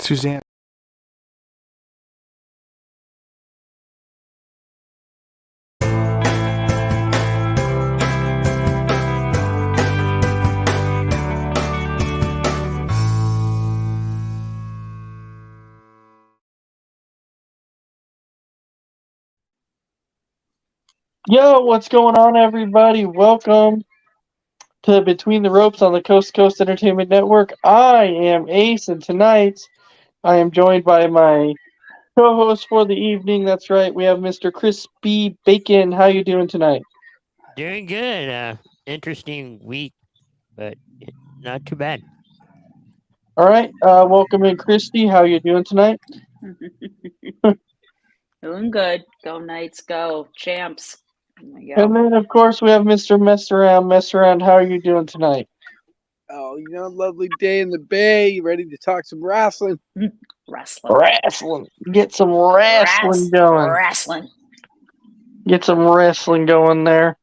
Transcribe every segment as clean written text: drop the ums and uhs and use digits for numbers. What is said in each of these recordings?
Suzanne. Yo, what's going on, everybody? Welcome to Between the Ropes on the Coast to Coast Entertainment Network. I am Ace, and tonight I am joined by my co-host for the evening. That's right, we have Mr. Crispy Bacon. How you doing tonight? Doing good. Interesting week, but not too bad. All right, welcome in, Christy. How you doing tonight? Doing good. Go Knights, go champs. And then, of course, we have Mr. Mess Around. Mess Around, how are you doing tonight? Oh, lovely day in the Bay. You ready to talk some wrestling? Wrestling. Get some wrestling going. Wrestling. Get some wrestling going there.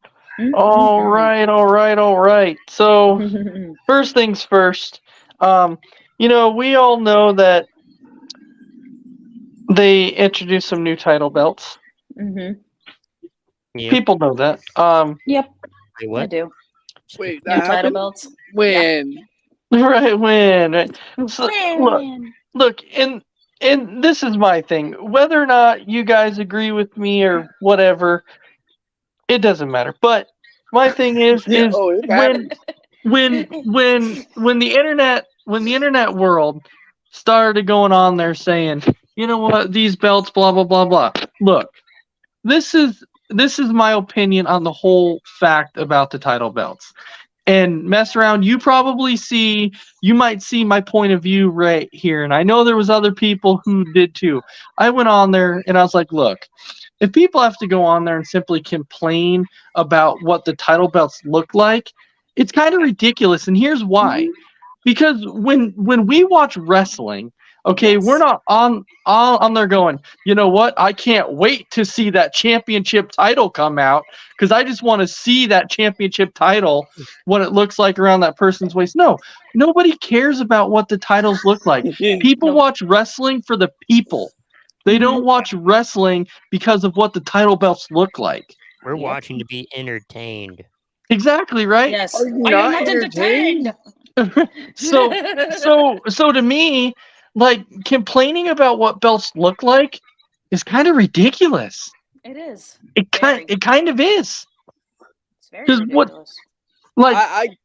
All right. So, first things first. We all know that they introduced some new title belts. Mm-hmm. Yep. People know that. Yep. Wait, what? I do. Wait, New that title happened? belts. When? Right when. So, When? look, and this is my thing. Whether or not you guys agree with me or whatever, it doesn't matter. But my thing is it happened. when the internet world started going on there saying, you know what, these belts, blah blah blah blah. Look, this is my opinion on the whole fact about the title belts. And Mess Around, you might see my point of view right here. And I know there was other people who did too. I went on there and I was like, look, if people have to go on there and simply complain about what the title belts look like, it's kind of ridiculous. And here's why. Because when we watch wrestling, okay, Yes. we're not on there going, you know what? I can't wait to see that championship title come out because I just want to see that championship title, what it looks like around that person's waist. No, nobody cares about what the titles look like. People Nope. watch wrestling for the people. They don't watch wrestling because of what the title belts look like. We're Yep. watching to be entertained. Exactly, right? Yes. Are you Are not you not entertained? So to me, like, complaining about what belts look like is kind of ridiculous. It is. It kind of is. It's very 'Cause what- ridiculous. Like,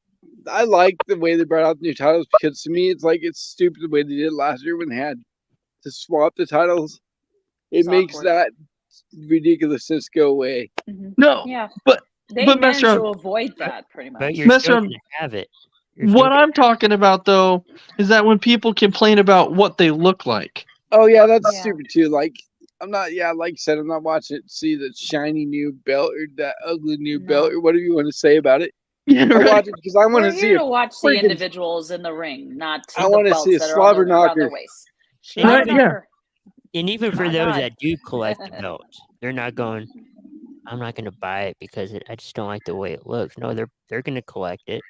I like the way they brought out the new titles because to me it's stupid the way they did it last year when they had to swap the titles. It It's makes awkward. that ridiculousness go away. Mhm. no. Yeah. but- They but managed Mr. to avoid that pretty much. But you're Mess still around- going to have it. You're What still I'm talking about though is that when people complain about what they look like. Oh yeah, that's Yeah. stupid too. Like I'm not like I said, I'm not watching it to see the shiny new belt or that ugly new belt or whatever you want to say about it. Yeah, I right. watch it because I want We're to see here it. to watch the freaking- individuals in the ring, not I the wanna belts see a that are slobber around their knocker. waist. Right, Slobber yeah. knocker. And even for My those God. that do collect the belts, they're not going, I'm not going to buy it because I just don't like the way it looks. No, they're going to collect it.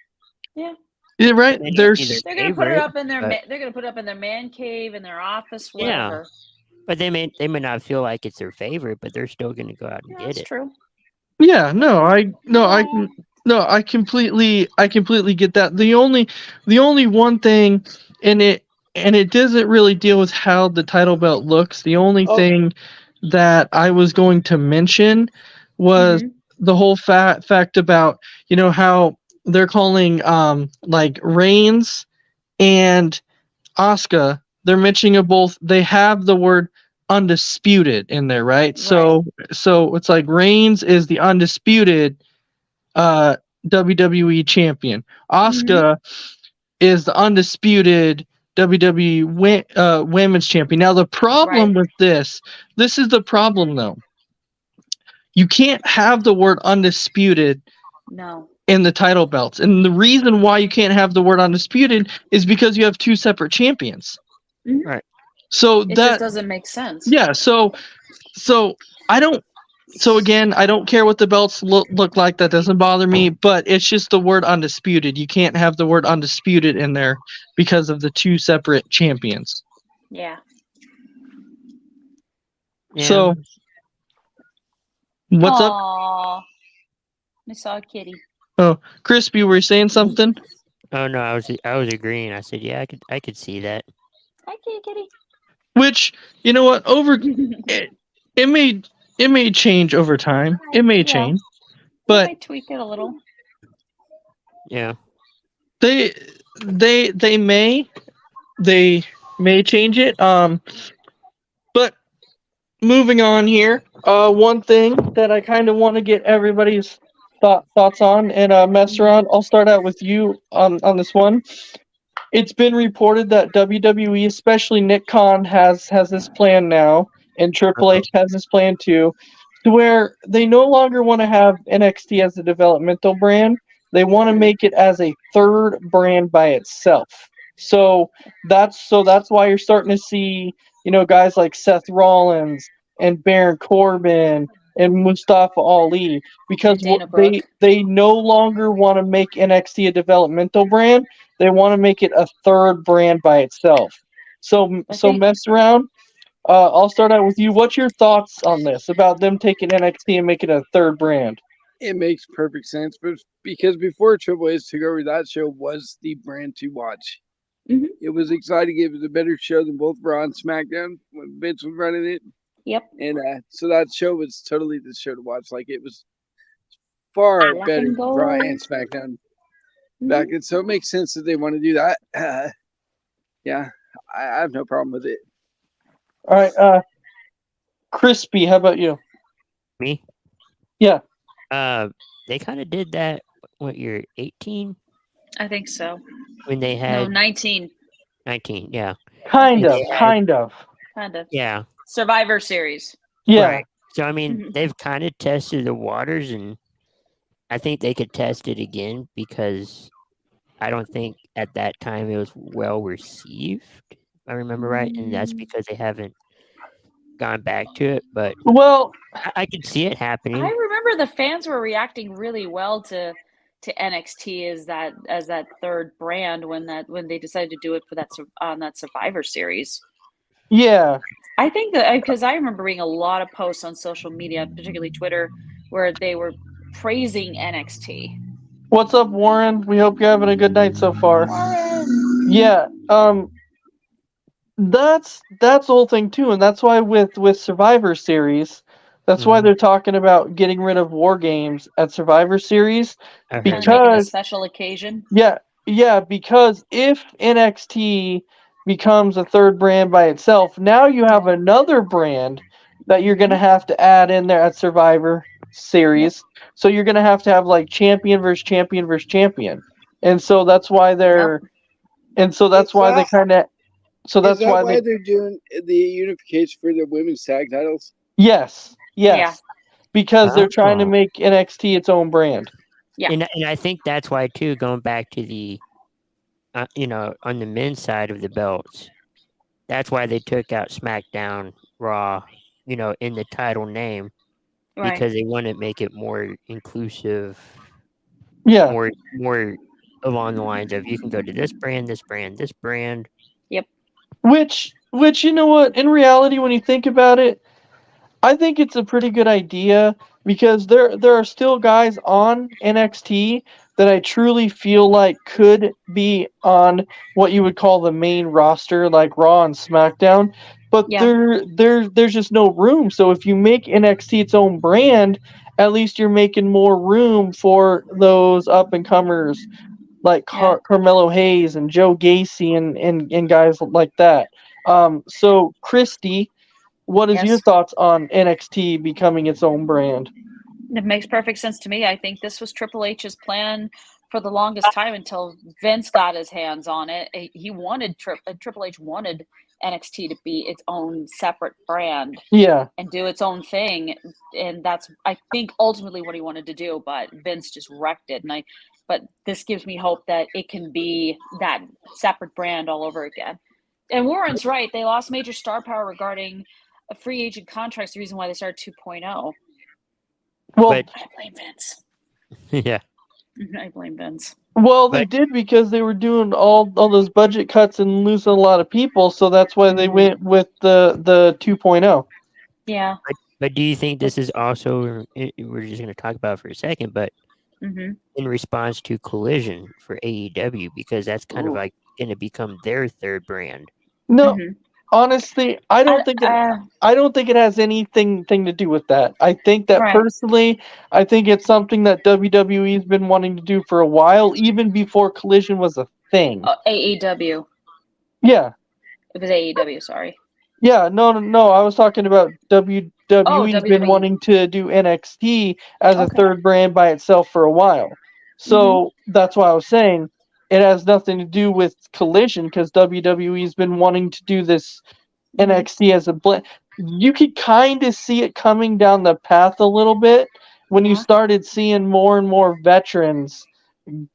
Yeah, right. Maybe There's either- They're gonna put it favorite, up in their. but- They're gonna put it up in their man cave, in their office, Yeah. whatever. But they may not feel like it's their favorite, but they're still going to go out and Yeah, get that's it. true. Yeah, I completely get that. The only one thing, and it doesn't really deal with how the title belt looks. The only thing that I was going to mention was the whole fact about, how they're calling like Reigns and Asuka. They're mentioning both. They have the word undisputed in there, right? So it's like Reigns is the undisputed WWE champion. Asuka is the undisputed WWE women's champion. Now the problem with this is the problem though. You can't have the word undisputed No. in the title belts. And the reason why you can't have the word undisputed is because you have two separate champions. Mhm. Right. So It that just doesn't make sense. yeah, so I don't again, I don't care what the belts look like. That doesn't bother me, but it's just the word undisputed. You can't have the word undisputed in there because of the two separate champions. Yeah. Yeah. So, what's up? Aww. I saw a kitty. Oh, Crispy, were you saying something? Oh no, I was agreeing. I said, yeah, I could see that. Hi, kitty, kitty. Which, you know what? It may change over time. It may Yeah. change, They but might tweak it a little. Yeah. they they may change it. But moving on here. One thing that I kind of want to get everybody's thoughts on and mess around. I'll start out with you on this one. It's been reported that WWE, especially Nick Khan, has this plan now, and Triple H has this plan too, to where they no longer want to have NXT as a developmental brand. They want to make it as a third brand by itself. So that's why you're starting to see, guys like Seth Rollins and Baron Corbin and Mustafa Ali, because And Dana Brooke. they no longer want to make NXT a developmental brand. They want to make it a third brand by itself. So think- mess around. I'll start out with you. What's your thoughts on this about them taking NXT and making it a third brand? It makes perfect sense, but because before Triple H took over, that show was the brand to watch. Mhm. It was exciting. It was a better show than both Raw and SmackDown when Vince was running it. Yep. And so that show was totally the show to watch. Like, it was far Black better and than Raw gold. and SmackDown Mhm. back then. So it makes sense that they want to do that. Yeah, I have no problem with it. All right, Crispy, how about you? Me? Yeah. They kind of did that. What year? 18 I think so. when they No, had 19. 19. Yeah. Kind Yeah. of. Kind of. Yeah. Survivor Series. Yeah. Right. So I mean, Mhm. they've kind of tested the waters, and I think they could test it again because I don't think at that time it was well received. If I remember right, and that's because they haven't gone back to it. But Well, I could see it happening. I remember the fans were reacting really well to NXT as that third brand when they decided to do it for on that Survivor Series. yeah. I think that because I remember reading a lot of posts on social media, particularly Twitter, where they were praising NXT. What's up, Warren? We hope you're having a good night so far. Warren. Yeah. That's the whole thing too, and that's why with Survivor Series, that's why Mhm. they're talking about getting rid of War Games at Survivor Series. I heard Kind of that. make it a Because special occasion. yeah, because if NXT becomes a third brand by itself, now you have another brand that you're gonna have to add in there at Survivor Series. So you're gonna have to have like champion versus champion versus champion, and so that's why they're, and so that's Is why they that- kind of, so that's Is that why they, they're doing the unification for the women's tag titles? yes, Yeah. because they're trying to Oh. make NXT its own brand. Yeah. And I think that's why too. Going back to the, on the men's side of the belts, that's why they took out SmackDown, Raw, in the title name Right. because they want to make it more inclusive, Yeah, more along the lines of you can go to this brand, this brand, this brand. which you know what? In reality, when you think about it, I think it's a pretty good idea because there are still guys on NXT that I truly feel like could be on what you would call the main roster, like Raw and SmackDown. But Yeah. there's just no room. So if you make NXT its own brand, at least you're making more room for those up and comers like Carmelo Hayes and Joe Gacy and guys like that. So Christy, what is your Yes. thoughts on NXT becoming its own brand? It makes perfect sense to me. I think this was Triple H's plan for the longest time until Vince got his hands on it. He wanted Triple H wanted NXT to be its own separate brand Yeah, and do its own thing, and that's I think ultimately what he wanted to do. But Vince just wrecked it, but this gives me hope that it can be that separate brand all over again. And Warren's right; they lost major star power regarding a free agent contracts. The reason why they started well, But I blame Vince. yeah, I blame Vince. Well, they But- did because they were doing all those budget cuts and losing a lot of people, so that's why they Mhm. went with the 2.0. Yeah. But do you think this is also, we're just going to talk about it for a second, but Mm-hmm. in response to Collision for AEW, because that's kind of Ooh. like going to become their third brand? No, Mhm. honestly, I don't think it has anything to do with that. I think that Right. personally, I think it's something that WWE's been wanting to do for a while, even before Collision was a thing. AEW. Yeah. It was AEW. Sorry. Yeah, no. I was talking about WWE's been WWE. wanting to do NXT as a Okay. third brand by itself for a while. So that's why I was saying it has nothing to do with Collision because WWE's been wanting to do this Mhm. NXT as a blend. You could kind of see it coming down the path a little bit when you Yeah. started seeing more and more veterans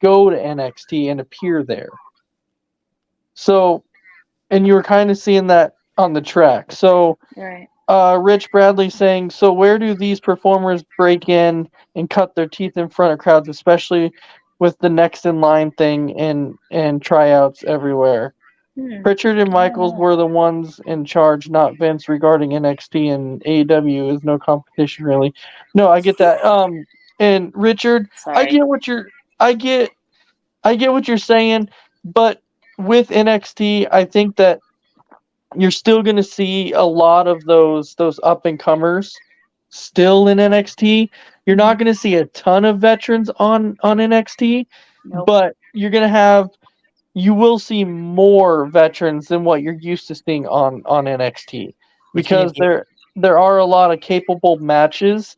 go to NXT and appear there. So, and you were kind of seeing that on the track. So, Right. Rich Bradley saying, so where do these performers break in and cut their teeth in front of crowds, especially with the next in line thing and tryouts everywhere? Pritchard and Michaels know. were the ones in charge, not Vince, regarding NXT, and AEW is no competition really. No, I get that. And Richard, I Sorry. get what you're saying, but with NXT, I think that you're still going to see a lot of those up and comers still in NXT. You're not going to see a ton of veterans on NXT, Nope. but you will see more veterans than what you're used to seeing on NXT It's gonna because be- there are a lot of capable matches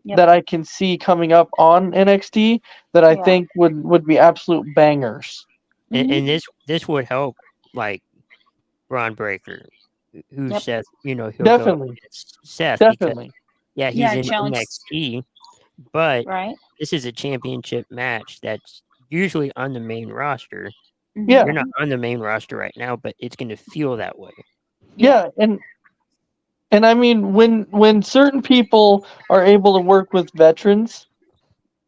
Yep. that I can see coming up on NXT that I Yeah. think would be absolute bangers. and, Mhm. and this would help, like Braun Breaker, who Yep. Seth, he'll Definitely. go against Seth because Definitely. he's Yeah, in challenge- NXT, but Right. this is a championship match that's usually on the main roster. Mhm. Yeah. You're not on the main roster right now, but it's going to feel that way. Yeah, and I mean when certain people are able to work with veterans,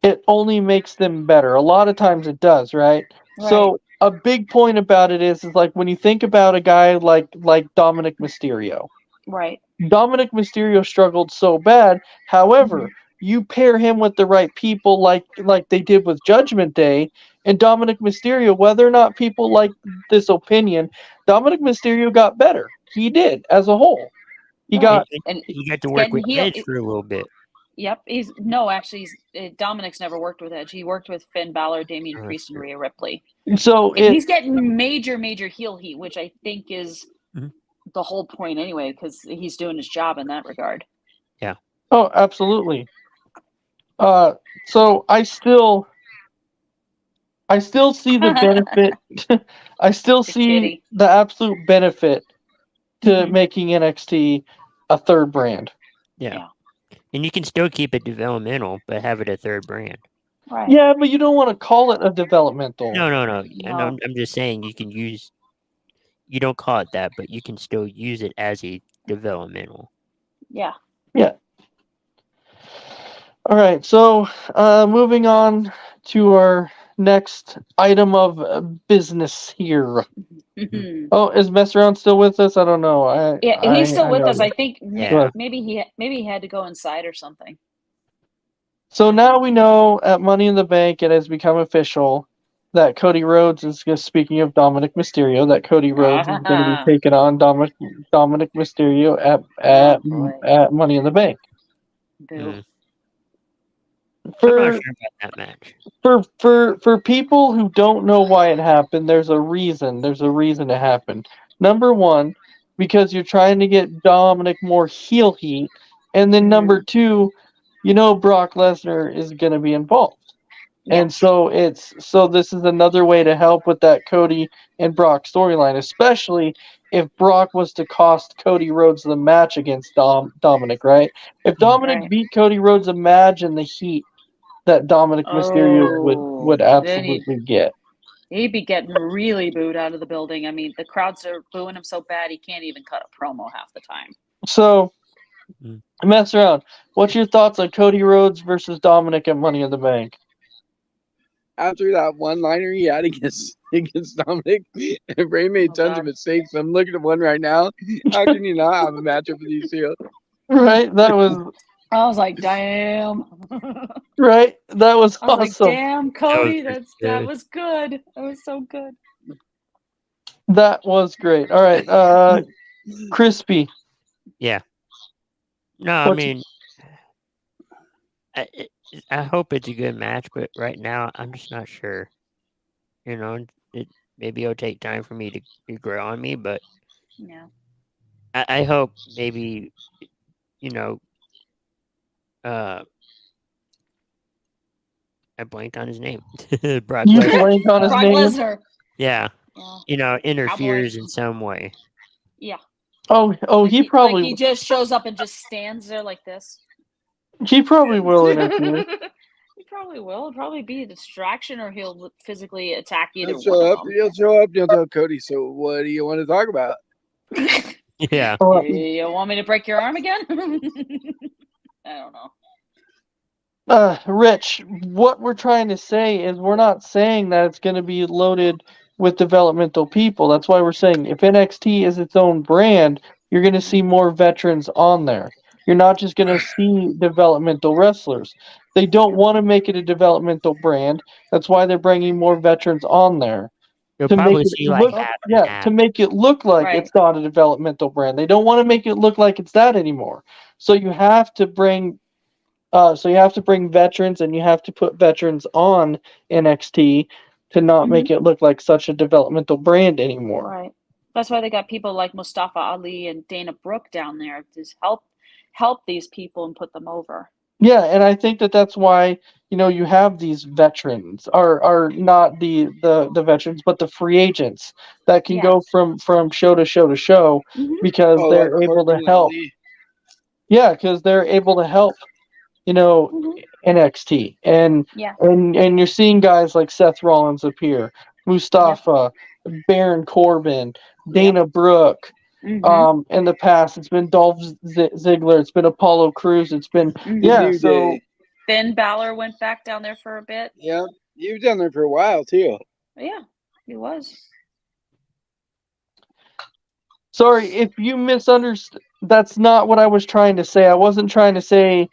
it only makes them better. A lot of times it does, right? So a big point about it is like when you think about a guy like Dominic Mysterio. Right. Dominic Mysterio struggled so bad. However, you pair him with the right people like they did with Judgment Day, and Dominic Mysterio, whether or not people like this opinion, Dominic Mysterio got better. He did as a whole. He Right. got And You got to work getting with heel- Edge for a little bit. Yep. Dominic's never worked with Edge. He worked with Finn Balor, Damian Oh, Priest, and true. Rhea Ripley. so And it he's getting major heel heat, which I think is Mhm. the whole point anyway, because he's doing his job in that regard. Oh, absolutely. So I still see the benefit. I still The see kitty. the absolute benefit to Mhm. making NXT a third brand. Yeah. And you can still keep it developmental, but have it a third brand. Right. Yeah, but you don't want to call it a developmental. No. No. I'm just saying you don't call it that, but you can still use it as a developmental. Yeah. All right, so moving on to our next item of business here. Mhm. Oh, is Mess Around still with us? I don't know. Yeah, he's still with us. got I think Yeah. maybe he had to go inside or something. So now we know at Money in the Bank it has become official that Cody Rhodes is, speaking of Dominic Mysterio, that Cody Rhodes is going to be taking on Dominic Mysterio boy. at Money in the Bank. Boo. Mm. I'm For not sure about that match. for people who don't know why it happened, there's a reason. There's a reason it happened. Number one, because you're trying to get Dominic more heel heat, and then number two, Brock Lesnar is going to be involved. And Yes. so this is another way to help with that Cody and Brock storyline, especially if Brock was to cost Cody Rhodes the match against Dominic, right? If Dominic Right. beat Cody Rhodes, imagine the heat that Dominic Mysterio would then absolutely get. He'd be getting really booed out of the building. I mean, the crowds are booing him so bad he can't even cut a promo half the time. So, Mm. Mess Around, what's your thoughts on Cody Rhodes versus Dominic at Money in the Bank? after that one-liner he had against Dominic, and Ray made Oh, tons God. of mistakes. I'm looking at one right now. How can you not have a matchup with these two? Right? That was I was like, damn. right. That was I was like, awesome. damn, Cody, pretty that good. was good. That was so good. That was great. All right, Crispy. No, I What's- mean, I hope it's a good match, but right now I'm just not sure. You know, maybe it'll take time for me to grow on me, but Yeah. I hope maybe, you know, I blanked on his name. Brock You Lesnar. blank on his Brock name? Lesnar. Yeah, Yeah. interferes in some way. Yeah. Oh, Like he probably he just shows up and just stands there like this. he probably will interfere. He probably will. It'll probably be a distraction, or he'll physically attack either He'll one show of up. them. He'll show up. And he'll tell Cody. So what do you want to talk about? Yeah, You want me to break your arm again? I don't know. Rich, what we're trying to say is we're not saying that it's going to be loaded with developmental people. That's why we're saying if NXT is its own brand, you're going to see more veterans on there. You're not just going to see developmental wrestlers. They don't want to make it a developmental brand. That's why they're bringing more veterans on there. you'll To make probably it see like look, half and yeah, half. to make it look like Right. it's not a developmental brand. They don't want to make it look like it's that anymore. So you have to bring veterans, and you have to put veterans on NXT to not make it look like such a developmental brand anymore. Right. That's why they got people like Mustafa Ali and Dana Brooke down there to help these people and put them over. Yeah, and I think that's why you have these veterans, are not the veterans, but the free agents that can Yeah. go from show to show to show Mhm. because Oh, they're like able to Corbin help. Ali. Yeah, because they're able to help. Mhm. NXT, and Yeah. and you're seeing guys like Seth Rollins appear, Mustafa, Baron Corbin, Dana Brooke. Mhm. In the past, it's been Dolph Ziggler, it's been Apollo Crews, it's been Mhm. yeah. New So Day. Finn Balor went back down there for a bit. Yeah, he was down there for a while too. Yeah, he was. sorry if you misunderstood. That's not what I was trying to say. I wasn't trying to say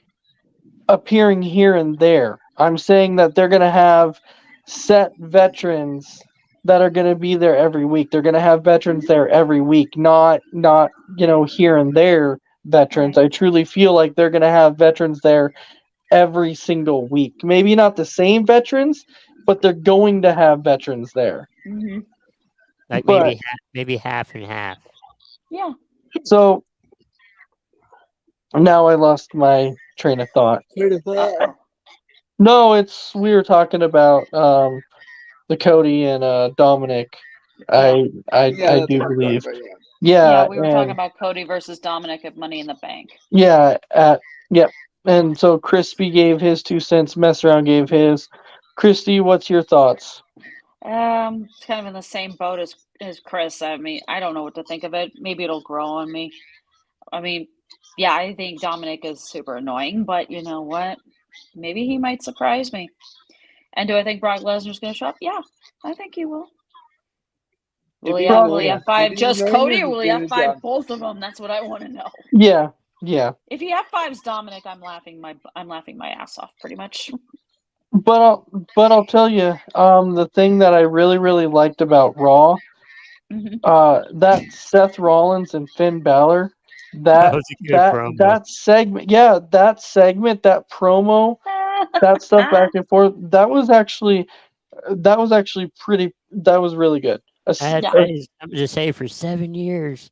appearing here and there. I'm saying that they're going to have set veterans that are going to be there every week. They're going to have veterans there every week, not here and there veterans. Right. I truly feel like they're going to have veterans there every single week. Maybe not the same veterans, but they're going to have veterans there. Mhm. Like But maybe half and half. Yeah. so now I lost my train of thought. Uh-oh. No, we were talking about the Cody and Dominic. I Yeah, do that's believe. right, yeah. Yeah, Yeah, we were talking about Cody versus Dominic at Money in the Bank. yeah, yep. And so Crispy gave his 2 cents. Mess around gave his. Christy, what's your thoughts? It's kind of in the same boat as Chris. I mean, I don't know what to think of it. Maybe it'll grow on me. I mean, yeah, I think Dominic is super annoying, but you know what? Maybe he might surprise me. And do I think Brock Lesnar's going to show up? Yeah, I think he will. Will he annoying. F5 If he's just annoying, Cody, he's or will he doing his F5 job. both of them? That's what I want to know. Yeah. If he F5s Dominic, I'm laughing my ass off pretty much. But I'll tell you, the thing that I really really liked about Raw, Mhm. that Seth Rollins and Finn Balor, That was a good promo. that segment, that promo, that stuff back and forth, that was actually pretty. That was really good. I had Yeah. something to say for 7 years.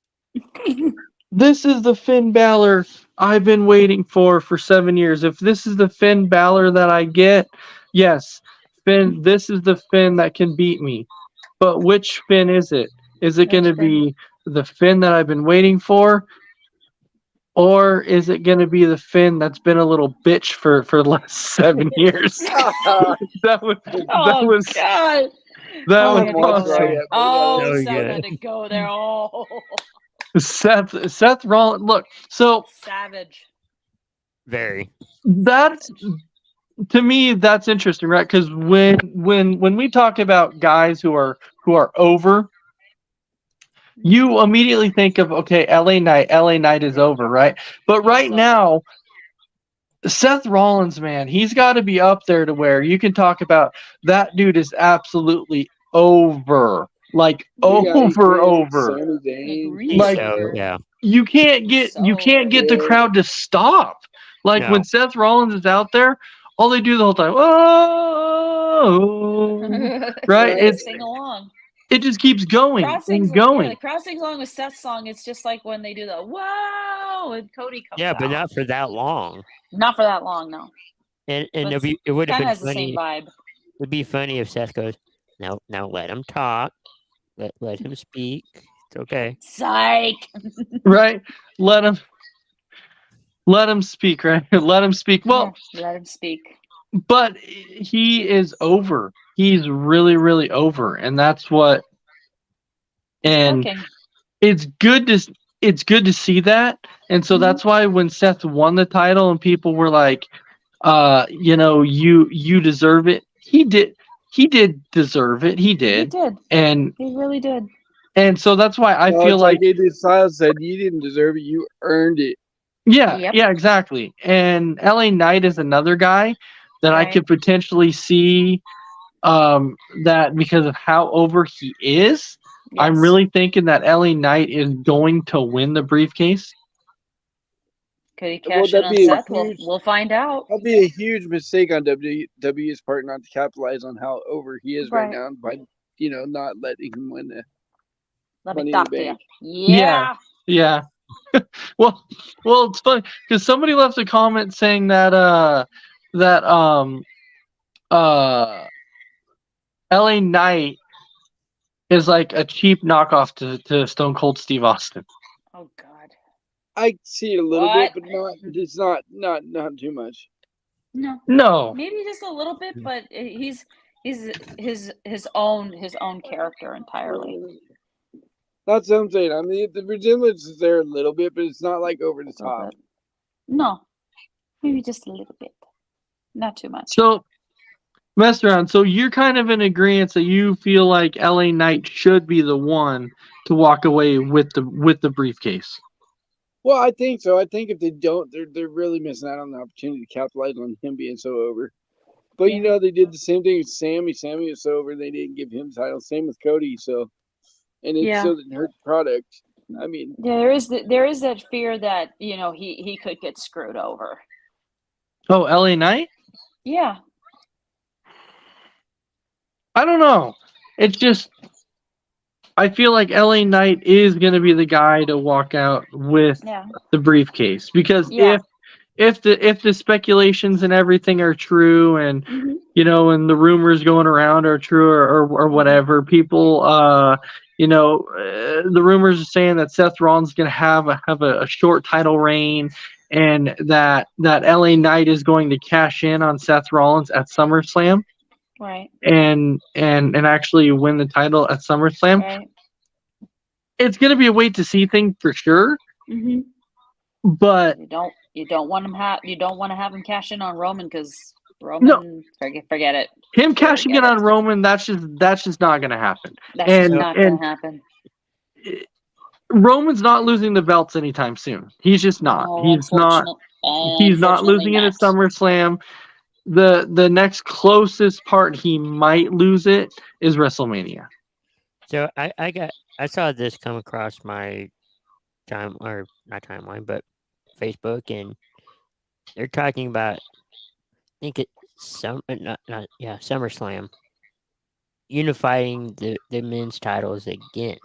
This is the Finn Balor I've been waiting for 7 years. If this is the Finn Balor that I get, yes, Finn. This is the Finn that can beat me. But which Finn is it? Is it going to Which Finn? be the Finn that I've been waiting for? Or is it going to be the Finn that's been a little bitch for the last 7 years? That was Oh God! that Oh, was yeah, awesome. Oh, So Seth good. had to go there. Oh, Seth Rollins. Look, so savage. Very. that's to me that's interesting, right? Because when we talk about guys who are over, you immediately think of, okay, LA Knight is over, right? But right So- now, Seth Rollins, man, he's got to be up there to where you can talk about that dude is absolutely over, like Yeah, over. Sami Zayn. Agreed. Like, So, yeah. You can't get the over. crowd to stop. Like No. when Seth Rollins is out there, all they do the whole time, oh, right? Right. Sing along. It just keeps going Crowd sings, and going. Yeah, the crowd sings along with Seth's song. It's just like when they do the "Whoa" and Cody comes Yeah, but out. not for that long. Not for that long, no. And But it would have Kind been of has the same funny. vibe. It'd be funny if Seth goes, now let him talk. Let him speak. It's okay. Psych. Right? Let him speak, right? Let him speak. Well, Yeah, let him speak. but he is over. He's really, really over, and that's what. And Working. it's good to see that, and so Mhm. that's why when Seth won the title and people were like, you deserve it. He did deserve it. He He did, did. and He really did. so that's why I Well, feel it's like AJ Styles said you didn't deserve it, you earned it. yeah, Yep. yeah, exactly. And LA Knight is another guy that I Right. could potentially see that because of how over he is. I'm Yes. really thinking that LA Knight is going to win the briefcase. Could he Well, cash in that'd on be a Seth? huge- We'll find out. That'd be a huge mistake on WWE's part not to capitalize on how over he is right Right. now by not letting him win it. Let Money me in the talk to you. Bank. Yeah. Yeah. well, it's funny because somebody left a comment saying that LA Knight is like a cheap knockoff to Stone Cold Steve Austin. Oh God. I see it a little What? bit, but it's not too much. No. No. Maybe just a little bit, but he's his own character entirely. That's what I'm saying. I mean, the resemblance is there a little bit, but it's not like over the A little top. bit. No. Maybe just a little bit. Not too much. So, mess around. So you're kind of in agreement that you feel like LA Knight should be the one to walk away with the briefcase. Well, I think so. I think if they don't, they're really missing out on the opportunity to capitalize on him being so over. But Yeah. they did the same thing with Sammy. Sammy was so over, they didn't give him the title. Same with Cody. So, and it Yeah. still didn't hurt the product. I mean, Yeah, there is that fear that he could get screwed over. Oh, LA Knight? Yeah. I don't know. It's just I feel like LA Knight is going to be the guy to walk out with Yeah. the briefcase because Yeah. if the speculations and everything are true and Mhm. and the rumors going around are true or whatever, people the rumors are saying that Seth Rollins is going to have a short title reign and that LA Knight is going to cash in on Seth Rollins at SummerSlam Right. and actually win the title at SummerSlam. Right. It's going to be a wait to see thing for sure, Mm-hmm. but You don't want to have him cash in on Roman because Roman, forget it. him cashing in Forget on Roman, that's just not going to happen. That's And- just not going to happen. Roman's not losing the belts anytime soon. He's just not. No, He's not losing it at unfortunately not. SummerSlam. The next closest part he might lose it is WrestleMania. So I saw this come across my not timeline, but Facebook, and they're talking about, I think it's SummerSlam, unifying the men's titles again.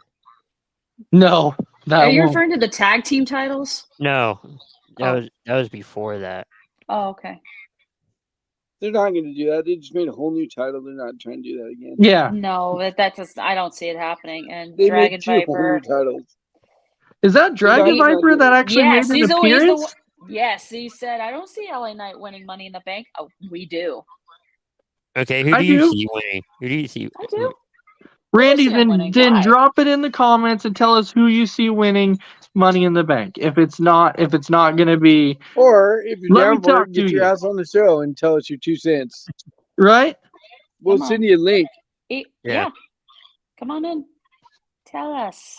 No, that Are you won't. referring to the tag team titles? No, Oh. that was before that. Oh, okay. they're not going to do that. They just made a whole new title. They're not trying to do that again. Yeah, No, I don't see it happening. And They Dragon made two whole new Viper. titles. is that Dragon He's not Viper that doing it. actually Yes, made he's an the appearance? one. Yes, he said, I don't see LA Knight winning Money in the Bank. Oh, we do. Okay, who I do you do. see winning? Who do you see? I do. Randy, Obviously I'm then winning. Why? drop it in the comments and tell us who you see winning Money in the Bank. If it's not gonna be Or if you're Let me down for talk it, to get your you. ass on the show and tell us your 2 cents. right, We'll Come send on. you a link. Yeah. Yeah. Come on in. Tell us.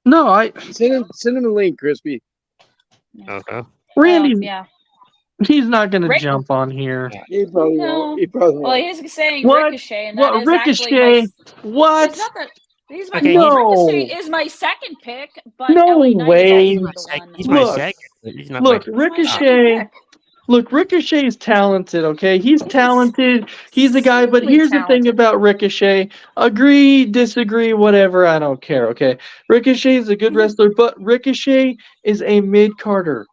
no, I Send him a link, Crispy. Uh-huh. Randy's Yeah. he's not gonna Rick- jump on here. He probably No. won't. He probably Well, won't. he's saying What? Ricochet, and that What is actually my. Ricochet? What? There's nothing. He's my Okay, No. Ricochet is my second pick, but No LA Knight way. is He's also my, the one. he's my Look. second. But he's not Look, my He's my Ricochet. second pick. Look, Ricochet's talented, okay? He's He's talented. He's a guy, but insanely here's the thing talented. about Ricochet. Agree, disagree, whatever, I don't care, okay? Ricochet's a good wrestler, but Ricochet is a mid-carder.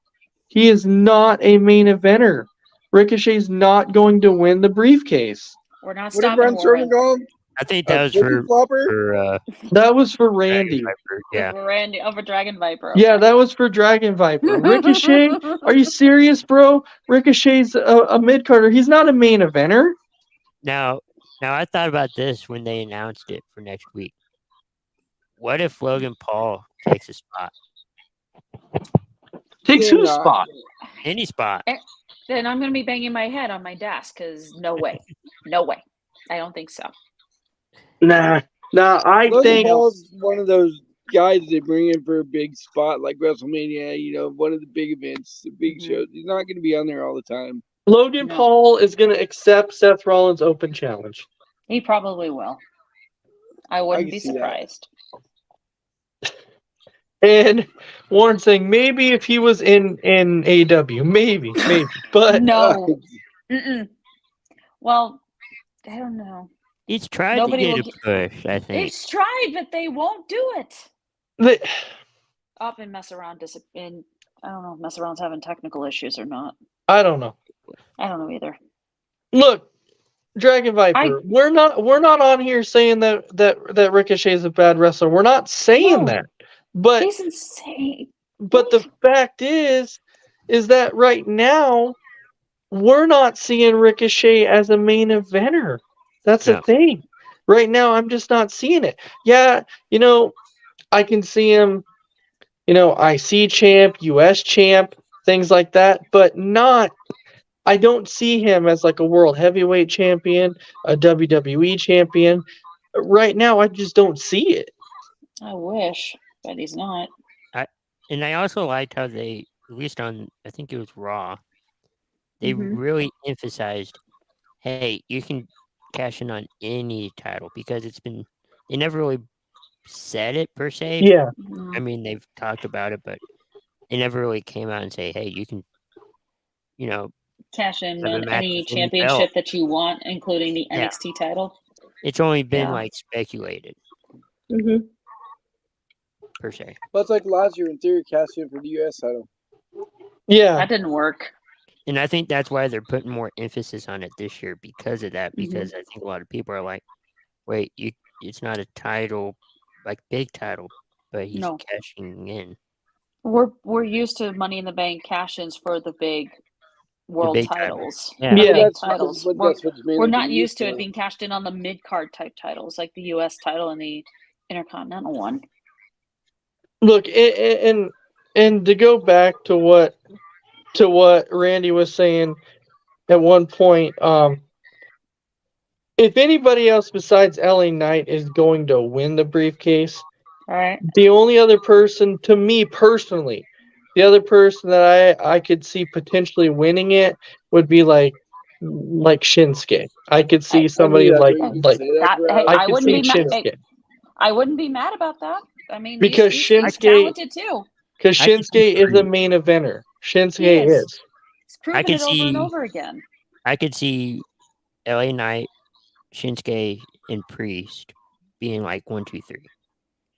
He is not a main eventer. Ricochet's not going to win the briefcase. We're not What did stopping Braun Strowman Warren. call him? I think A that was flippy flopper? for That was for Dragon Randy. Viper. Yeah. Randy over Dragon Viper. Yeah, that was for Dragon Viper. Ricochet, are you serious, bro? Ricochet's a mid-carder. He's not a main eventer. Now I thought about this when they announced it for next week. What if Logan Paul takes a spot? Takes Yeah, whose no. spot? Any spot. Then I'm gonna be banging my head on my desk because no way, no way. I don't think so. Nah, I Logan think Paul's one of those guys they bring in for a big spot like WrestleMania, one of the big events, the big Mhm. shows. He's not going to be on there all the time. Logan No. Paul is going to accept Seth Rollins' open challenge. He probably will. I wouldn't can be see that. surprised. And Warren saying maybe if he was in AEW, maybe, but No. Mm-mm. Well, I don't know. He's tried Nobody to will get a push, I think. It's tried, but they won't do it. the, Up and mess around. And I don't know if mess around's having technical issues or not. I don't know. I don't know either. Look, Dragon Viper, we're not on here saying that Ricochet is a bad wrestler. We're not saying No. that. But He's insane. the fact is that right now we're not seeing Ricochet as a main eventer. That's the No. thing. Right now, I'm just not seeing it. Yeah, I can see him, IC champ, US champ, things like that, but I don't see him as like a world heavyweight champion, a WWE champion. Right now, I just don't see it. I wish, but he's not. And I also liked how they, at least on, I think it was Raw, they Mhm. really emphasized, hey, you can cash in on any title because they never really said it per se. Yeah. Mhm. I mean, they've talked about it, but they never really came out and say, hey, you can, Cash in have a on match any with any championship belt. that you want, including the Yeah. NXT title. It's only been Yeah. like speculated Mm-hmm. per se. But it's like last year in theory, cast in for the US title. Yeah. That didn't work. And I think that's why they're putting more emphasis on it this year because of that. Mhm. Because I think a lot of people are like, wait, it's not a title, like big title, but he's No. cashing in. We're used to Money in the Bank cash-ins for the big world big titles. Yeah. The Yeah. big That's titles. what We're, that's what's mainly we're been not used to for. it being cashed in on the mid-card type titles, like the US title and the Intercontinental one. Look, and to go back to what Randy was saying at one point, if anybody else besides LA Knight is going to win the briefcase, All right. the only other person, to me personally, the other person that I could see potentially winning it would be like Shinsuke. I could see somebody that's like what you like say. That's That, where hey, I I I could wouldn't see be mad. Shinsuke I wouldn't be mad about that. I mean, because he's Shinsuke talented too. because I could Shinsuke is a agree. main eventer. Shinsuke He is. is. He's proven could it over and see- over again. I could see LA Knight, Shinsuke, and Priest being like 1, 2, 3.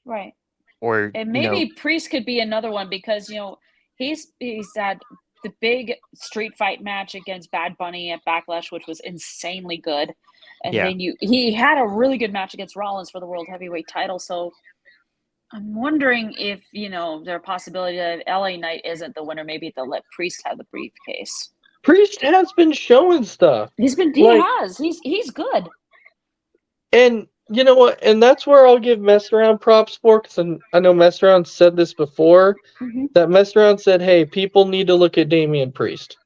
Right. Or And maybe Priest could be another one because he's had the big street fight match against Bad Bunny at Backlash, which was insanely good. And Yeah. then he had a really good match against Rollins for the World Heavyweight title. So I'm wondering if, there's a possibility that LA Knight isn't the winner. Maybe they'll let Priest have the briefcase. Priest has been showing stuff. He Like- has. He's good. And you know what? And that's where I'll give Mess Around props for, because I know Mess Around said this before. Mhm. That Mess Around said, "Hey, people need to look at Damian Priest."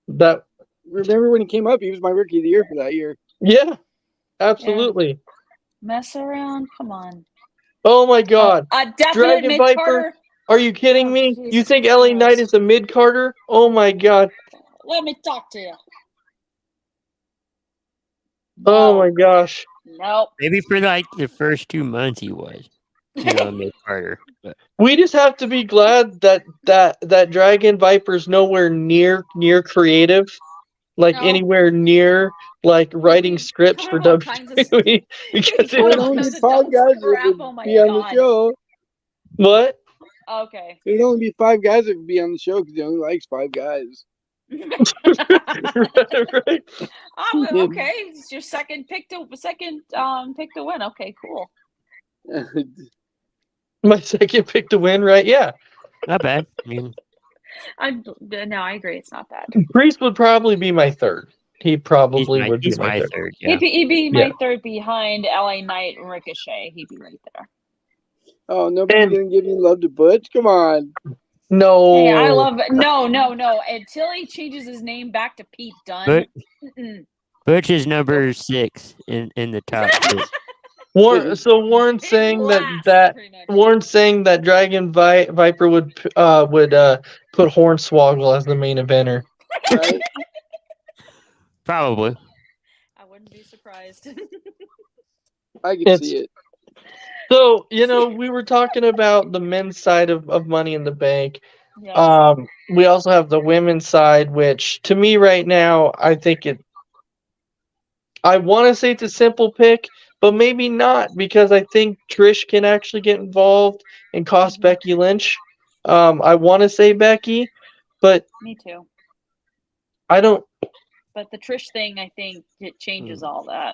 That, Remember when he came up? He was my rookie of the year for that year. yeah, absolutely. Mess around. Come on. Oh my God, A definite Dragon mid Viper. Carter. Are you kidding Oh, me? You Jesus think LA Knight Christ. is a mid Carter? Oh my God. Let me talk to you. Oh No. my gosh. Nope. Maybe for like the first 2 months he was, mid Carter. But We just have to be glad that Dragon Viper's nowhere near creative, like No. anywhere near like writing scripts for put him on kinds of- WWE. Because Put There'd him on only kinds be of 5 dumb guys that crap. would Oh my be on the God. show. what? Okay. There'd only be 5 guys that would be on the show because he only likes 5 guys. Right. Oh, well, okay. It's your second pick to win. Okay, cool. My second pick to win, right? Yeah. not bad. I mean, No, I agree. It's not bad. Priest would probably be my third. He probably would be he's my my third. third. Yeah. He'd be my Yeah. third behind LA Knight and Ricochet. He'd be right there. Oh, nobody's And- gonna give you love to Butch. Come on. No. Hey, I love no. Until he changes his name back to Pete Dunne. But Mm-mm. Butch is number 6 in the top 6. Warren's He's saying last, that pretty much. Warren's saying that Dragon Viper would put Hornswoggle as the main eventer. Right? Probably. I wouldn't be surprised. I can It's- see it. So, we were talking about the men's side of Money in the Bank. Yes. We also have the women's side, which to me right now, I want to say it's a simple pick, but maybe not, because I think Trish can actually get involved and cost Mhm. Becky Lynch. I want to say Becky, but Me too. I don't. But the Trish thing, I think, it changes all that.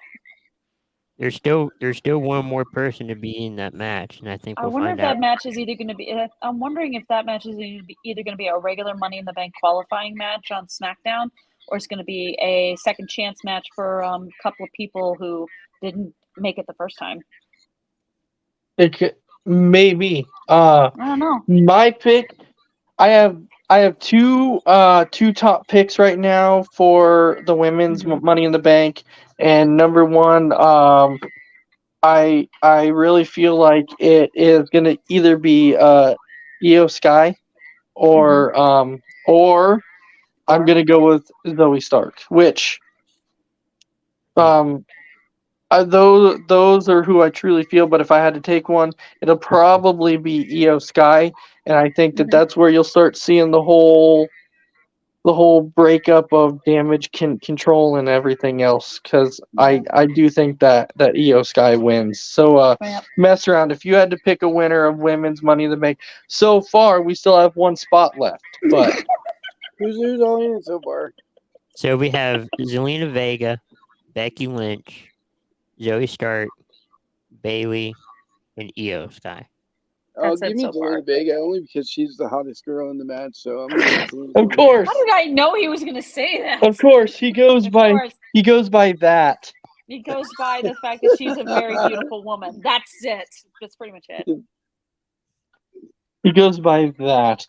There's still one more person to be in that match, and I think I we'll wonder if find out. that match is either going to be. I'm wondering if that match is either going to be a regular Money in the Bank qualifying match on SmackDown, or it's going to be a second chance match for a couple of people who didn't make it the first time. Maybe. I don't know. My pick. I have two top picks right now for the women's Mhm. Money in the Bank, and number one, I really feel like it is gonna either be Io Sky or I'm gonna go with Zoe Stark, which those are who I truly feel. But if I had to take one, it'll probably be Io Sky, and I think that Mhm. that's where you'll start seeing the whole breakup of Damage Control and everything else. Because I do think that Io Sky wins. So Yeah. Mess Around. If you had to pick a winner of women's Money in the Bank, so far we still have one spot left, but. Who's all in it so far? So we have Zelina Vega, Becky Lynch, Zoe Stark, Bailey, and Io Sky. Oh, That's it give me so far. Zelina Vega only because she's the hottest girl in the match. So I'm gonna go Zelina Of Vega. course, How did I know he was going to say that? of course, he goes Of by course. that. He goes by the fact that she's a very beautiful woman. That's it. That's pretty much it. He goes by that.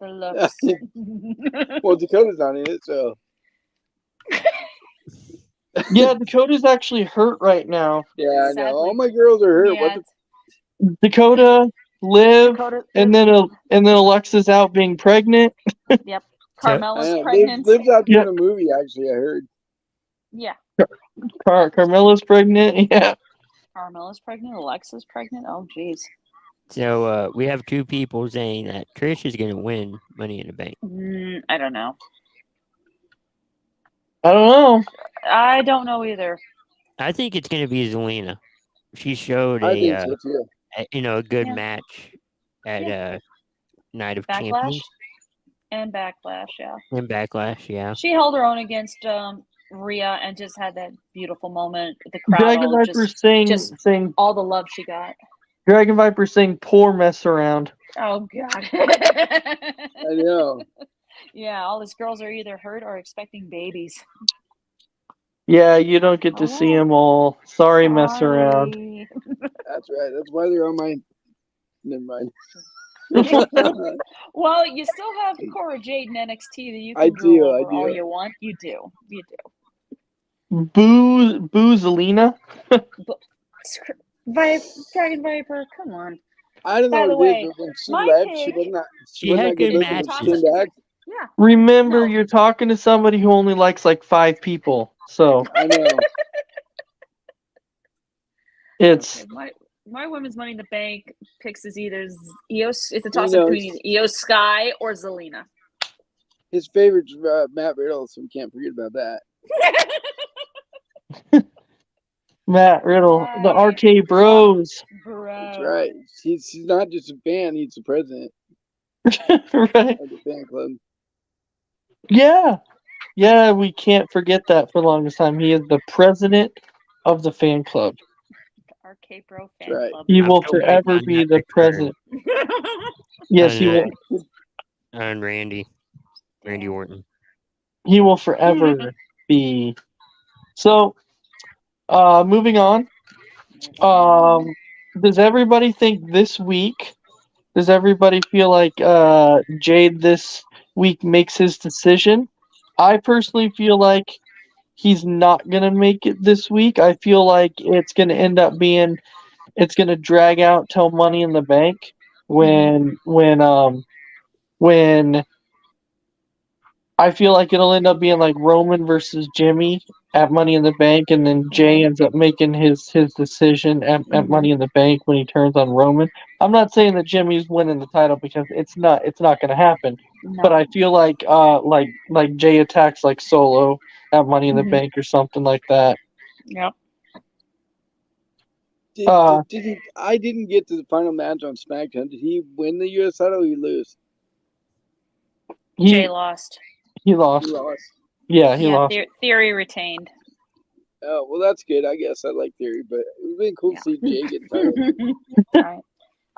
The looks. Well, Dakota's not in it, so Yeah, Dakota's actually hurt right now. yeah, I know. Sadly. All my girls are hurt. Yeah, What Dakota, Liv, Dakota, and then Alexa's out being pregnant. yep. So- Carmella's I know. pregnant. Liv's out doing Yeah. a movie. Actually, I heard. Yeah. Carmella's pregnant. Yeah. Carmella's pregnant. Alexa's pregnant. Oh, jeez. So we have two people saying that Trish is going to win Money in the Bank. I don't know. I don't know. I don't know either. I think it's going to be Zelina. She showed I think a so too. a good Yeah. match at Night of Backlash Champions and Backlash, yeah. and Backlash. Yeah, She held her own against Rhea and just had that beautiful moment. The crowd Dragon all Viper just saying all the love she got. Dragon Viper saying poor Mess Around. Oh God. I know. Yeah, all these girls are either hurt or expecting babies. Yeah, you don't get to see Oh, them all. Sorry, mess around. sorry. That's right. That's why they're on my. Never mind. Well, you still have Cora Jade in NXT that you I can drool do, I over all do. you want. You do. Boo Zelina. Dragon Viper, come on. I don't know By the what it is, way, but when she my left, pick- She had wasn't that good good looking when matches. she came back. Yeah. Remember, No. you're talking to somebody who only likes like 5 people, so I know. it's Okay, my women's Money in the Bank picks is either Eos. It's a He toss up knows. between Io Sky or Zelina. His favorite's Matt Riddle, so we can't forget about that. Matt Riddle, the Right. RK Bros. Bro. That's right. He's not just a fan; he's the president Right? of the fan club. Yeah, we can't forget that for the longest time. He is the president of the fan club. RK Bro That's fan right. club. He I'm will still waiting forever on be that the return. president. Yes, On, he will. on Randy Orton. He will forever be. So, moving on. Does everybody think this week? Does everybody feel like Jade this week makes his decision? I personally feel like he's not gonna make it this week. I feel like it's gonna end up being it's gonna drag out till Money in the Bank when I feel like it'll end up being like Roman versus Jimmy at Money in the Bank, and then Jay ends up making his decision at Money in the Bank when he turns on Roman. I'm not saying that Jimmy's winning the title because it's not going to happen. No. But I feel like Jay attacks like Solo at Money in the Bank or something like that. Yep. Did he? I didn't get to the final match on SmackDown. Did he win the U.S. title or he lose? Jay lost. He lost. He lost. Yeah, he lost. Theory retained. Oh, well, that's good. I guess I like Theory, but it would have been cool to see Jay get the title. Right.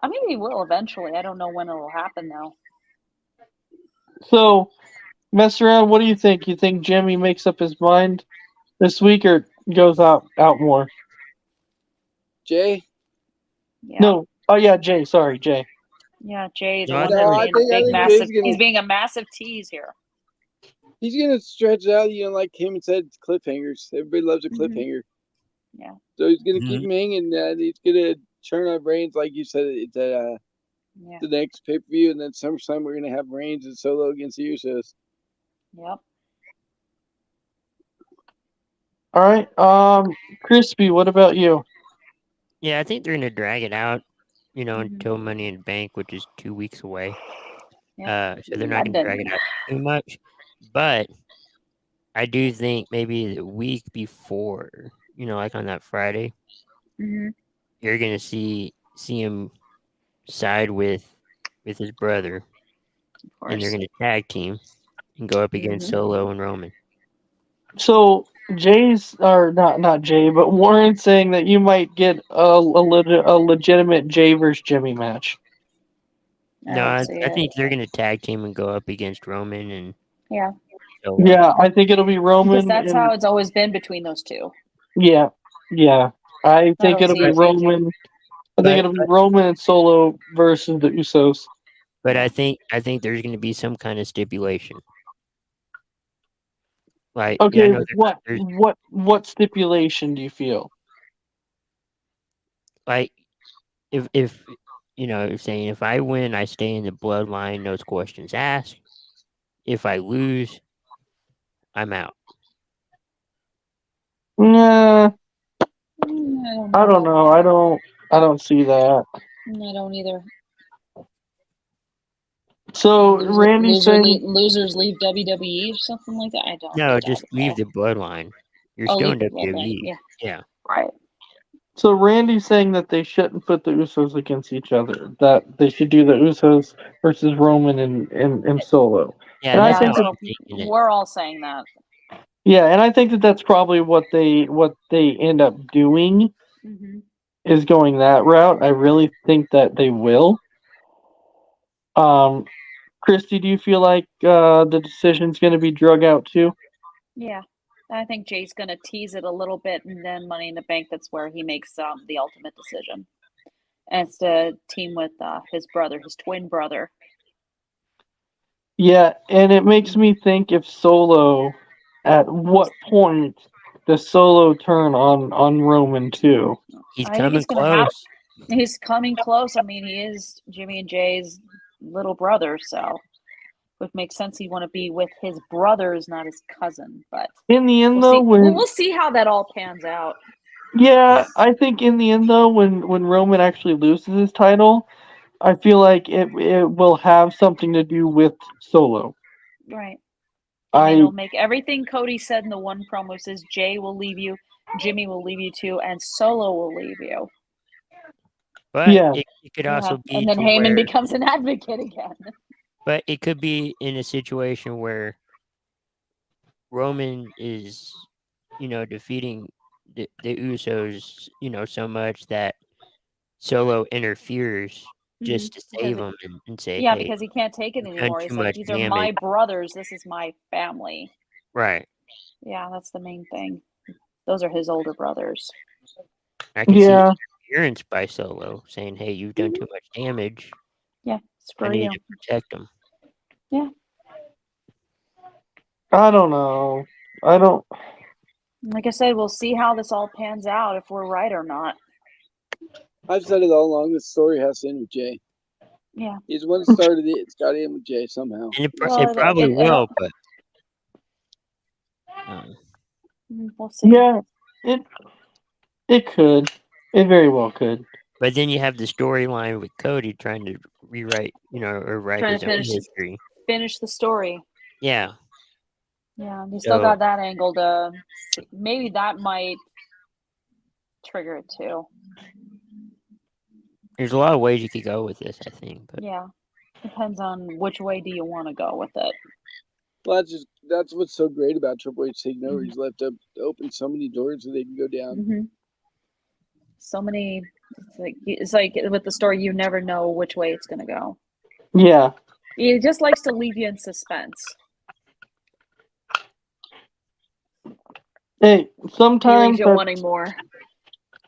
I mean, he will eventually. I don't know when it'll happen, though. So, mess around. What do you think? You think Jimmy makes up his mind this week or goes out more? Jay? Yeah. No. Oh yeah, Jay. Sorry, Jay. Yeah, Jay. The No, one I that's being a think big, massive. Jay's gonna- He's being a massive tease here. He's gonna stretch it out, like him said, cliffhangers. Everybody loves a cliffhanger. Yeah. So he's gonna keep him hanging, and he's gonna turn on Reigns, like you said, it's the next pay per view, and then SummerSlam we're gonna have Reigns and Solo against the Usos. Yep. All right. Crispy, what about you? Yeah, I think they're gonna drag it out, until Money in the Bank, which is 2 weeks away. So they're not gonna drag it out too much. But I do think maybe the week before, like on that Friday, you're gonna see him side with his brother, and they're gonna tag team and go up against Solo and Roman. So Jay's or not Jay, but Warren saying that you might get a legitimate Jay versus Jimmy match. No, I think they're gonna tag team and go up against Roman and Solo. Yeah, I think it'll be Roman. Because that's how it's always been between those two. Yeah. I think it'll see be it Roman. I think it'll be Roman and Solo versus the Usos. But I think there's going to be some kind of stipulation. Like, Okay, what stipulation do you feel? Like, if saying if I win, I stay in the bloodline, no questions asked. If I lose, I'm out. Nah, I don't know. I don't see that. I don't either. So Randy's saying losers leave WWE or something like that. I don't. No, just leave the bloodline. You're still in WWE. Yeah. Right. So Randy's saying that they shouldn't put the Usos against each other. That they should do the Usos versus Roman and Solo. Yeah, and that's I think how I'm thinking it. We're all saying that. Yeah, and I think that that's probably what they end up doing is going that route. I really think that they will. Christy, do you feel like the decision's going to be drug out too? Yeah, I think Jay's gonna tease it a little bit, and then Money in the Bank. That's where he makes the ultimate decision, and it's to team with his brother, his twin brother. Yeah, and it makes me think if Solo, at what point does Solo turn on Roman too? He's I think coming it's gonna happen. close. He's coming close. I mean, he is Jimmy and Jay's little brother, so would make sense. He'd want to be with his brothers, not his cousin. But In the end, we'll though, see. when We'll see how that all pans out. yeah, I think in the end, though, when Roman actually loses his title, I feel like it will have something to do with Solo. Right. I It'll make everything Cody said in the one promo says Jay will leave you, Jimmy will leave you too, and Solo will leave you. But Yeah. it could also be and then to Heyman where, becomes an advocate again. but it could be in a situation where Roman is, defeating the Usos, so much that Solo interferes just to save him and say, Yeah, hey, because he can't take it you've done anymore. too He's like, much these are my damage. brothers. This is my family. Right. Yeah, that's the main thing. Those are his older brothers. I can see yeah, interference by Solo saying, hey, you've done too much damage. Yeah, I screw need you. to protect him. I don't know. I don't. Like I said, we'll see how this all pans out, if we're right or not. I've said it all along. This story has to end with Jay. Yeah. He's one that started it. It's got to end with Jay somehow. And Well, it probably it'll- will, but We'll see. Yeah, it could. It very well could. but then you have the storyline with Cody trying to rewrite, or write Trying his to own finish- history. Finish the story. Yeah. Yeah, they still So- got that angle to maybe that might trigger it too. There's a lot of ways you could go with this, I think. But Yeah. Depends on which way do you want to go with it. Well, that's what's so great about Triple H taking over. He's left up open so many doors that they can go down. Mm-hmm. So many. It's like with the story, you never know which way it's going to go. Yeah. He just likes to leave you in suspense. Hey, He leaves sometimes you that's, wanting more.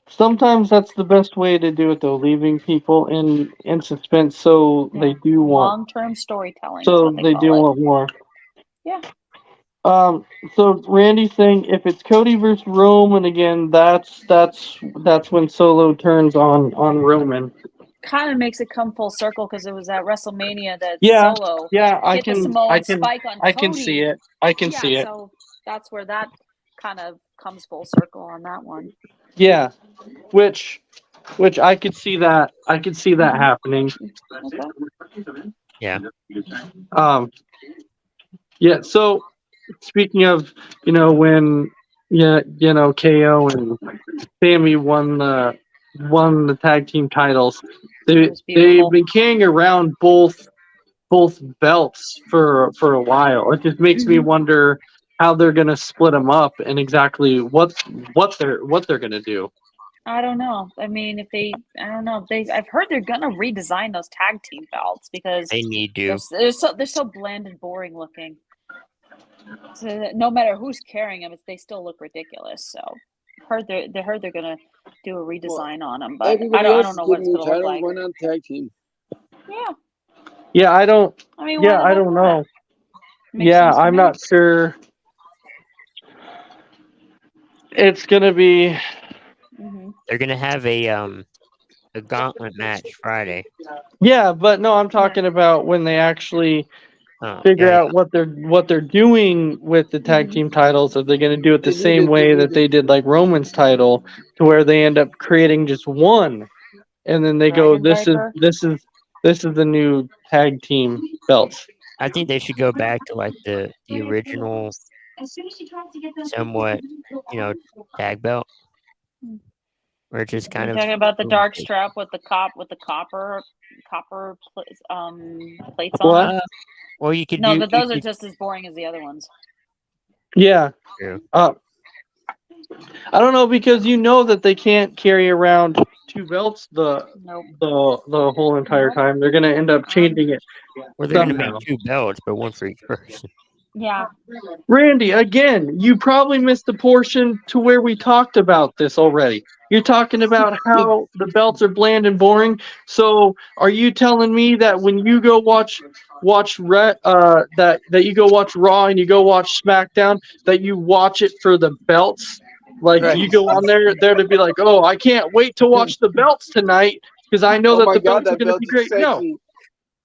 sometimes that's the best way to do it, though. Leaving people in suspense, so Yeah. they do want. Long-term storytelling. So is what they call do it. want more. Yeah. So Randy's saying if it's Cody versus Roman again, that's when Solo turns on Roman. Kind of makes it come full circle because it was at WrestleMania that Yeah, Solo Yeah, hit the Samoan spike on Cody. I can see it. I can see it. So that's where that kind of comes full circle on that one. Yeah, which I could see that. I could see that happening. Okay. yeah. Yeah. So speaking of, when KO and Sammy won the tag team titles, It they've was beautiful. been carrying around both belts for a while. It just makes me wonder how they're gonna split them up and exactly what they're gonna do. I don't know. I mean, I don't know. I've heard they're gonna redesign those tag team belts because They need to. they're so bland and boring looking. So that no matter who's carrying them, they still look ridiculous. So they're gonna do a redesign on them, but Everybody I else don't know is what it's giving gonna the look title, like. one on tag team. Yeah. Yeah, I don't. I mean, Yeah, why I don't not? know. Makes Yeah, sense to I'm me. not sure. It's gonna be. They're gonna have a gauntlet match Friday. Yeah, but no, I'm talking about when they actually figure Yeah, out what they're doing with the tag team titles. Are they going to do it the They need same to way do that it. they did like Roman's title, to where they end up creating just one, and then they go, Dragon Viper? this is the new tag team belts. I think they should go back to like the original, somewhat, tag belt, where it's just kind You're of talking about the dark strap with the copper plates on What? them? Well, you could No, do. but those are just as boring as the other ones. Yeah. True. I don't know, because that they can't carry around two belts the whole entire time. They're going to end up changing it. Well, they're gonna somehow. make two belts, but one for each person. Yeah. Randy, again, you probably missed the portion to where we talked about this already. You're talking about how the belts are bland and boring. So, are you telling me that when you go watch that you go watch Raw and you go watch SmackDown that you watch it for the belts? Like Right. you go on there to be like, oh, I can't wait to watch the belts tonight because I know Oh that my the God, belts are that going to belt be is great. No, sexy.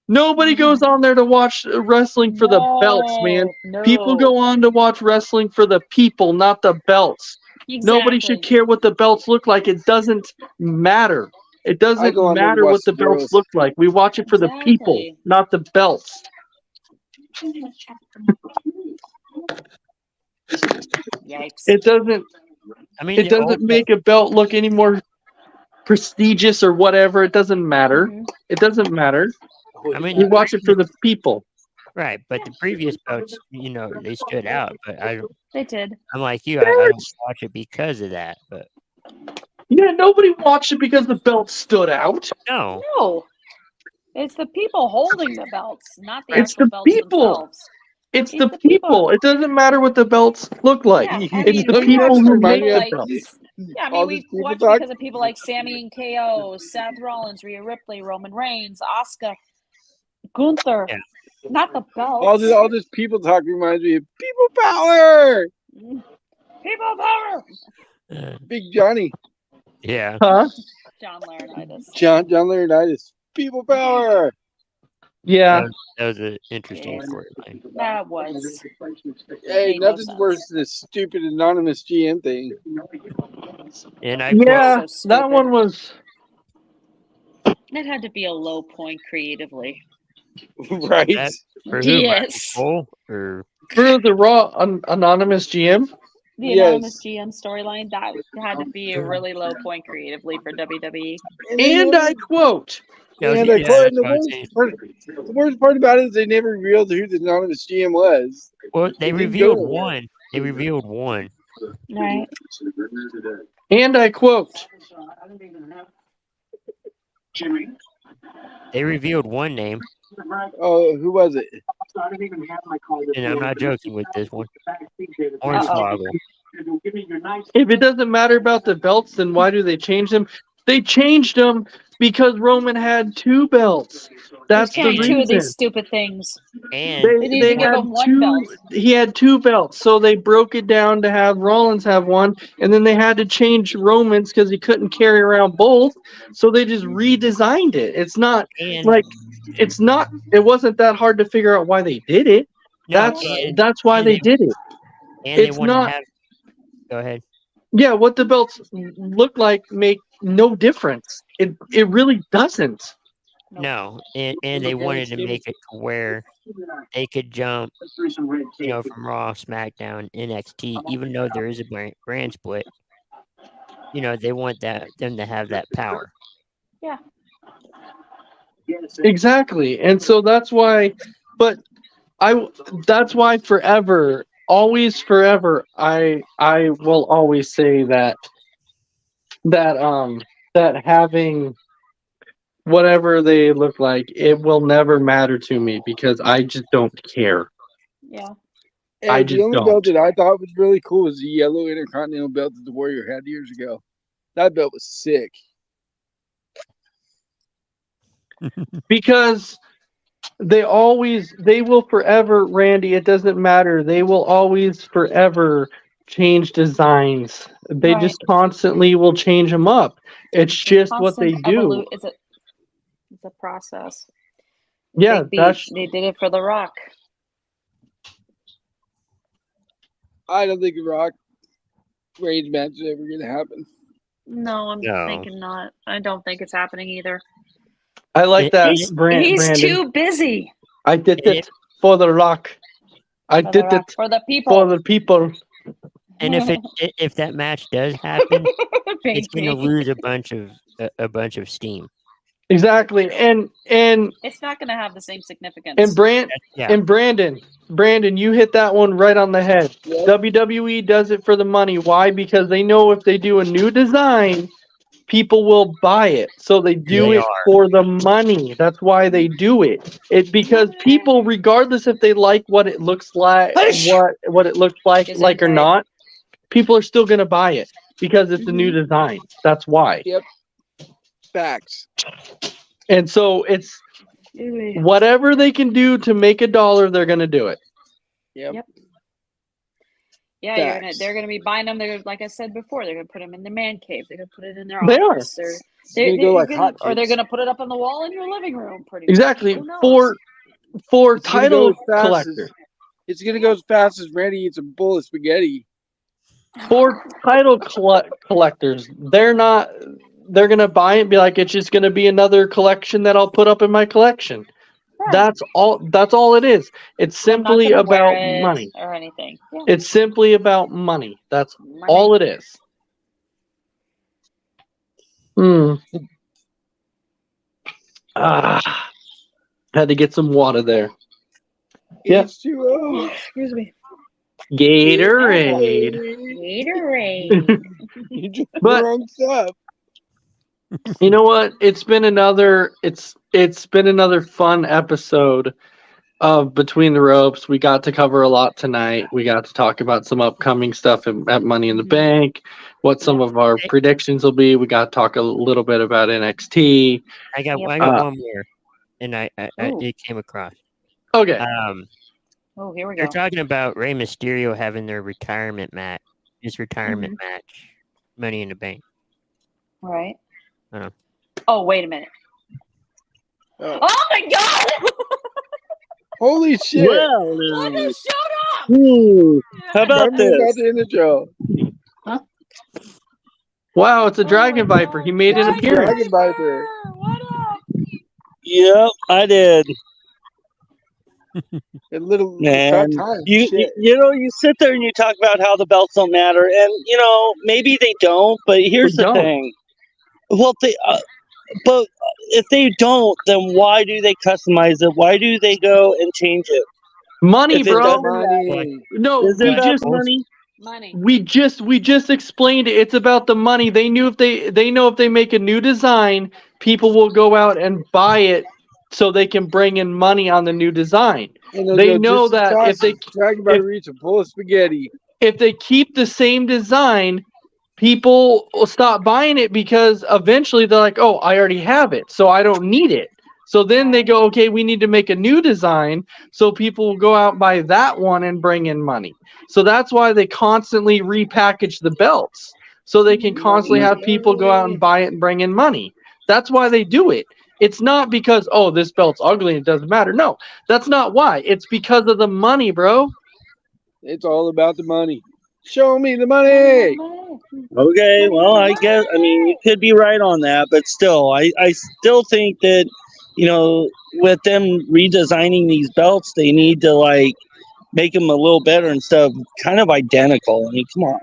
nobody goes on there to watch wrestling for the belts, man. No. People go on to watch wrestling for the people, not the belts. Nobody should Exactly. care what the belts look like. It doesn't matter. It I doesn't go on there to matter watch what the the belts girls. look like. We watch it for the people, Exactly. not the belts. Yikes. It doesn't I mean, it the old doesn't make a belt look any more prestigious or whatever. It doesn't matter. Mhm. It doesn't matter. I mean, We the watch it for previous, the people. right, but the previous belts, they stood out. But They did. I'm like you, I don't watch it because of that. But Yeah, nobody watched it because the belt stood out. no, No. It's the people holding the belts, not the It's actual the belts people. themselves. It's It's the the people. people. It doesn't matter what the belts look like. Yeah, I It's mean, the we people watch who for make people the like belts. All we this people watch talk. because of people like Sammy and KO, Seth Rollins, Rhea Ripley, Roman Reigns, Asuka, Gunther. Yeah. Not the All belts. this people talk reminds me of people power. People power. Big Johnny, yeah, Huh? John Laurinaitis. John Laurinaitis. People power. Yeah. that was an interesting Jeez. storyline. That was. Hey, Made no nothing's sense. worse than this stupid anonymous GM thing. And I Yeah, So that stupid. one was. It had to be a low point creatively. Right? That- for who? Michael Yes. Cole or For the Raw anonymous GM? The Yes. anonymous GM storyline, that had to be a really low point creatively for WWE. And I quote, yeah, And I yeah, quote, that's the what I was saying. worst part about it is they never revealed who the anonymous GM was. Well, they didn't revealed go anywhere. one. They revealed one. Right. and I quote, They revealed one name, Oh, who was it? and I'm not joking with this one. Uh-oh. Hornswoggle. if it doesn't matter about the belts, then why do they change them? They changed them because Roman had 2 belts. That's the Can't reason. two of these stupid things. And They need to give him one belt. He had 2 belts, so they broke it down to have Rollins have one, and then they had to change Roman's because he couldn't carry around both, so they just redesigned it. It's not and like it wasn't that hard to figure out why they did it. no, That's why and they did it. and they it's want to not- have. Go ahead. Yeah, what the belts look like make no difference. It really doesn't. No, and they wanted to make it to where they could jump, from Raw, SmackDown, NXT, even though there is a brand split. They want them to have that power. Exactly. And so that's why that's why forever, always forever, I will always say that having whatever they look like, it will never matter to me because I just don't care. Yeah. And I the just only don't. belt that I thought was really cool was the yellow Intercontinental belt that the Warrior had years ago. That belt was sick. Because they will forever, Randy, it doesn't matter. They will always forever change designs. They Right. just constantly will change them up. It's just what they Constant do. It's a process. Yeah, They did it for The Rock. I don't think the Rock Reigns match is ever going to happen. No, I'm No. thinking not. I don't think it's happening either. I like that, He's Brandon. too busy I did it for the Rock. I for, did the Rock, it for the people. for the people. And if that match does happen, it's going to lose a bunch of steam. Exactly. And It's not going to have the same significance. Yeah. And Brandon, you hit that one right on the head. Yep. WWE does it for the money. Why? Because they know if they do a new design, people will buy it. So they do They it are. for the money. That's why they do it. It's because people, regardless if they like what it looks like, what it looks like or not, people are still gonna buy it because it's a new design. That's why. Yep. Facts. And so it's whatever they can do to make $1, they're gonna do it. Yep. Yeah, Facts. they're gonna be buying them. They're like I said before, they're gonna put them in their man cave. They're gonna put it in their They are. office. Or They're gonna go like or they're hotcakes. gonna put it up on the wall in your living room. Pretty Exactly. much. Who knows? For It's gonna title go as fast collector. as- It's gonna go as fast as Randy eats a bowl of spaghetti. For title collectors, they're gonna buy it and be like, it's just gonna be another collection that I'll put up in my collection. Right. That's all it is. It's I'm not simply gonna wear about it money. or anything. Yeah. It's simply about money. That's Money. all it is. Had to get some water there. Yeah. H2O. Excuse me. Gatorade. Gatorade. You drank the But- wrong stuff. You know what? It's been another fun episode of Between the Ropes. We got to cover a lot tonight. We got to talk about some upcoming stuff at Money in the Bank, what some of our predictions will be. We got to talk a little bit about NXT. I got Yep. one more, and I Ooh. it came across. Okay. Oh, here we They're go. talking about Rey Mysterio having their retirement match, match, Money in the Bank. Right. I know. Oh, wait a minute. Oh. Oh my God! Holy shit! Well, What now. just showed up? How about Tell me this? about the intro. Wow, it's a Oh Dragon my Viper. God. He made an Dragon appearance. Dragon Viper. What up? Yep, I did. A little Man, about time. you Shit. you sit there and you talk about how the belts don't matter, and maybe they don't. But here's They the don't. thing. Well, but if they don't, then why do they customize it? Why do they go and change it? Money, If it bro. doesn't- Money. No, Is it we about just money? Money. we just explained it. It's about the money. They know if they make a new design, people will go out and buy it so they can bring in money on the new design. And they'll They go know just as that fast if they- as Dragon Viper eats a bowl of spaghetti. If they keep the same design, people will stop buying it because eventually they're like, "Oh, I already have it, so I don't need it." So then they go, "Okay, we need to make a new design," so people will go out and buy that one and bring in money. So that's why they constantly repackage the belts, so they can constantly have people go out and buy it and bring in money. That's why they do it. It's not because, oh, this belt's ugly and it doesn't matter. No, that's not why. It's because of the money, bro. It's all about the money. Show me the money. Okay, well, I guess you could be right on that, but still, I still think that with them redesigning these belts, they need to make them a little better instead of kind of identical. I mean, come on.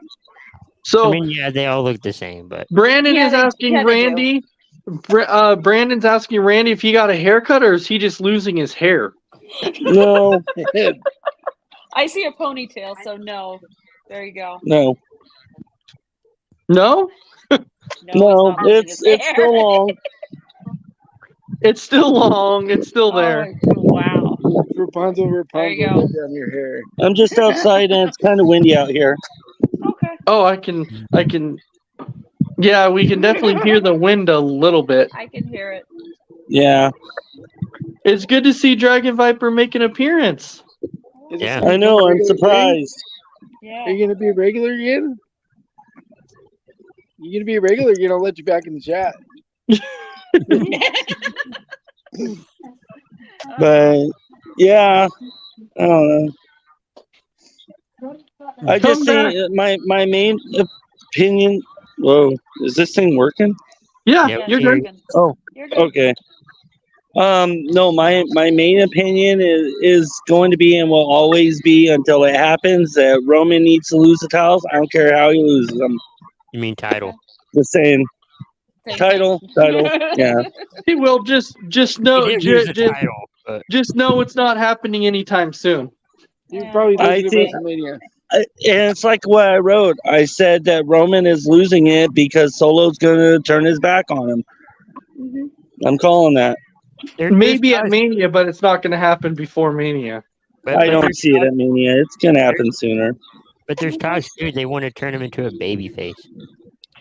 So yeah, they all look the same, but Brandon Yeah, is they asking do. Randy. Brandon's asking Randy if he got a haircut or is he just losing his hair? No, I see a ponytail, so no. There you go. no, No, no. he's not losing his It's hair. still long. it's still long. It's still there. Oh, wow. Rapunzel, There you Rapunzel, go. down your hair. I'm just outside and it's kind of windy out here. Okay. Oh, I can. Yeah, we can definitely hear the wind a little bit. I can hear it. Yeah, It's good to see Dragon Viper make an appearance. Is Yeah. this I know. a I'm regular thing? surprised. Yeah. Are you gonna be a regular again? You gonna be a regular again? I'll let you back in the chat. But yeah, I don't know. I Come just think my main opinion. Whoa, is this thing working? Yeah, Yep. you're Here. good. Oh, You're good. okay. No, my main opinion is going to be and will always be until it happens that Roman needs to lose the titles. I don't care how he loses them. you mean title? Just saying, Same title, yeah. He will just know. He did lose the Just, title, but just know it's not happening anytime soon. You Yeah. probably I lose to think- WrestleMania. And it's like what I wrote. I said that Roman is losing it because Solo's going to turn his back on him. Mhm. I'm calling that. Maybe at Mania, but it's not going to happen before Mania. I don't see it at Mania. It's going to happen sooner. But there's talks too. They want to turn him into a babyface.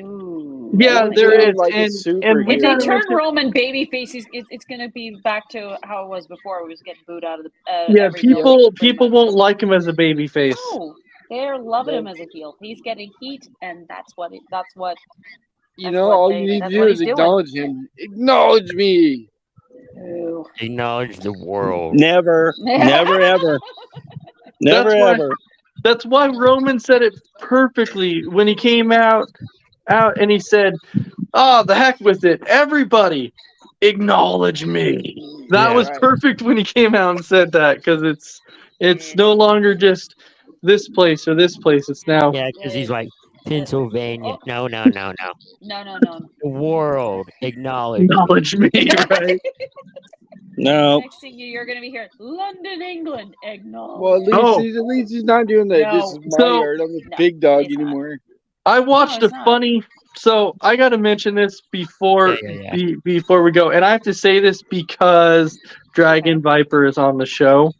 Ooh. Yeah, would there turn him is. like a and superhero. we If they gotta turn mention- Roman babyface, it's going to be back to how it was before. He was getting booed out of the. yeah, every building, pretty people much. won't like him as a babyface. No, they're loving No. him as a heel. He's getting heat, and that's what. You That's know, what all they- you need to that's do what is he's doing. acknowledge him. Acknowledge me. Ooh. Acknowledge the world. Never, never, ever. Never, That's why- ever. That's why Roman said it perfectly when he came out and he said, "Oh, the heck with it! Everybody, acknowledge me." That Yeah. was Right. perfect when he came out and said that because it's no longer just this place or this place. It's now Yeah, because he's like Pennsylvania. Oh. No. No. The world acknowledge. acknowledge me, right? No. Next thing you're going to be hearing London, England. Acknowledge. Well, at least he's not doing that. This is No. my So- yard. I'm a No, big dog he's not. anymore. I watched No, a it's not. funny. So I got to mention this before Yeah. before we go, and I have to say this because Dragon Viper is on the show,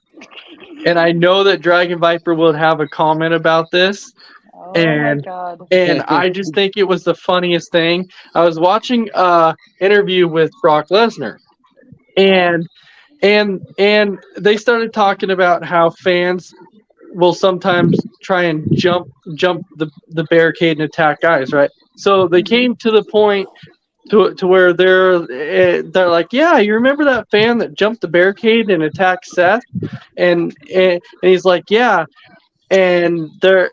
and I know that Dragon Viper will have a comment about this. Oh and- my God. And I just think it was the funniest thing. I was watching a interview with Brock Lesnar, and they started talking about how fans will sometimes try and jump the barricade and attack guys, right? So they came to the point to where they're like, yeah, you remember that fan that jumped the barricade and attacked Seth, and he's like, yeah. And they're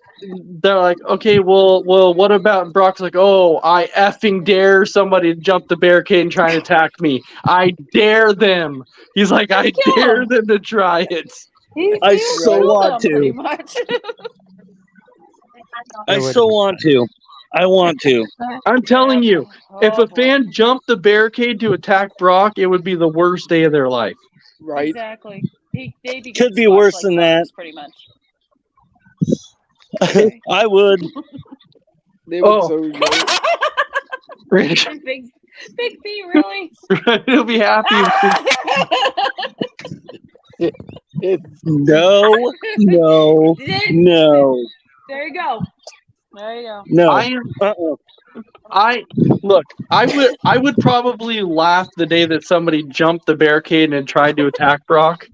like, okay, well, what about? And Brock's like, oh, I effing dare somebody to jump the barricade and try and attack me. I dare them. He's like, I Kill dare him. them to try it. I He so killed want them, to. pretty much. I still want to. I want to. I'm telling you, if Oh, a fan jumped the barricade to attack Brock, it would be the worst day of their life. Right? Exactly. They'd be Could getting be squashed worse like than bugs, that. pretty much. I would. They would Oh. so regret it. Big B, really? He'll be happy. No, no, no, There you go. There you go. no. I am. Uh-uh. I would probably laugh the day that somebody jumped the barricade and tried to attack Brock.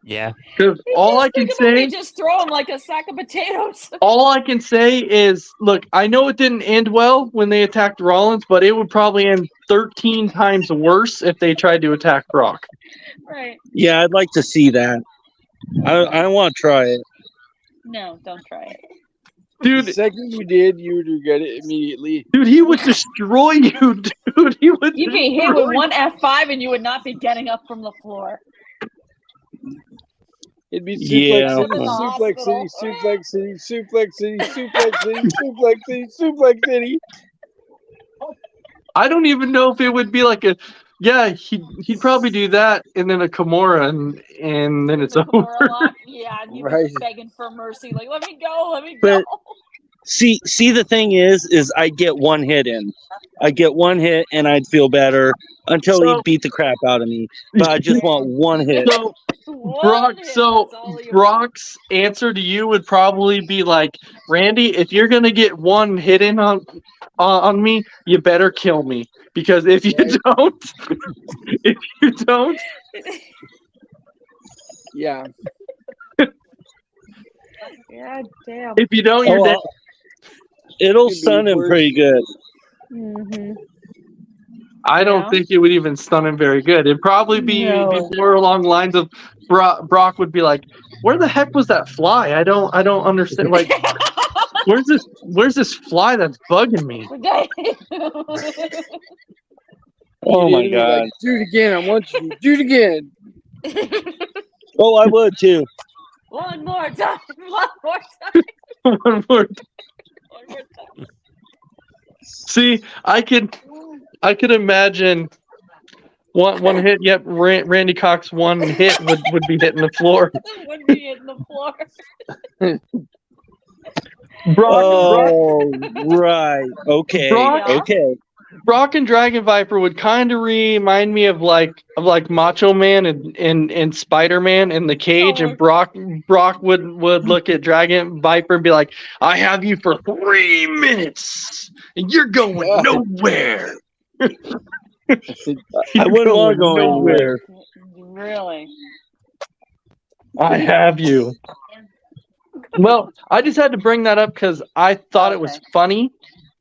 Yeah. Because all I can Think about me say, just throw him like a sack of potatoes. all I can say is, look, I know it didn't end well when they attacked Rollins, but it would probably end 13 times worse if they tried to attack Brock. Right. Yeah, I'd like to see that. I want to try it. No, don't try it. Dude, The second you did, you would regret it immediately. he would destroy you, dude. He would. You'd be hit destroy with one F5 and you would not be getting up from the floor. It'd be Yeah. suplex city, suplex city, suplex city, suplex city, suplex city, suplex city. I don't even know if it would be like a. Yeah, he'd probably do that and then a Kimura and then it's The over. Kimura lock, yeah, and you'd Right. be begging for mercy, like, let me go, let me But- go. See, the thing is I get one hit in. I get one hit and I'd feel better until So- he beat the crap out of me. But I just want one hit. So One Brock, hit, so that's all you Brock's answer to you would probably be like, Randy, if you're gonna get one hit in on me, you better kill me. Because if you don't, want. Yeah. God damn. if you don't, you're Oh, dead. it'll Could be stun him worse. pretty good. Mm-hmm. I don't Yeah. think it would even stun him very good. It'd probably be No. more along the lines of Brock would be like, "Where the heck was that fly? I don't understand. Like, where's this fly that's bugging me?" Oh my You'd be god. like, do it again. I want you to do it again. Oh, I would too. One more time. One more time. One more. One more time. See, I could imagine one hit. Yep, Randy Cox one hit would be hitting the floor. Would be hitting the floor. Brock, Oh, right. Okay. Brock- Okay. Brock and Dragon Viper would kind of remind me of like Macho Man and Spider Man in the cage, and Brock would look at Dragon Viper and be like, "I have you for 3 minutes, and you're going nowhere." I wouldn't want to go anywhere. Really? I have you. Well, I just had to bring that up because I thought it was Okay. funny,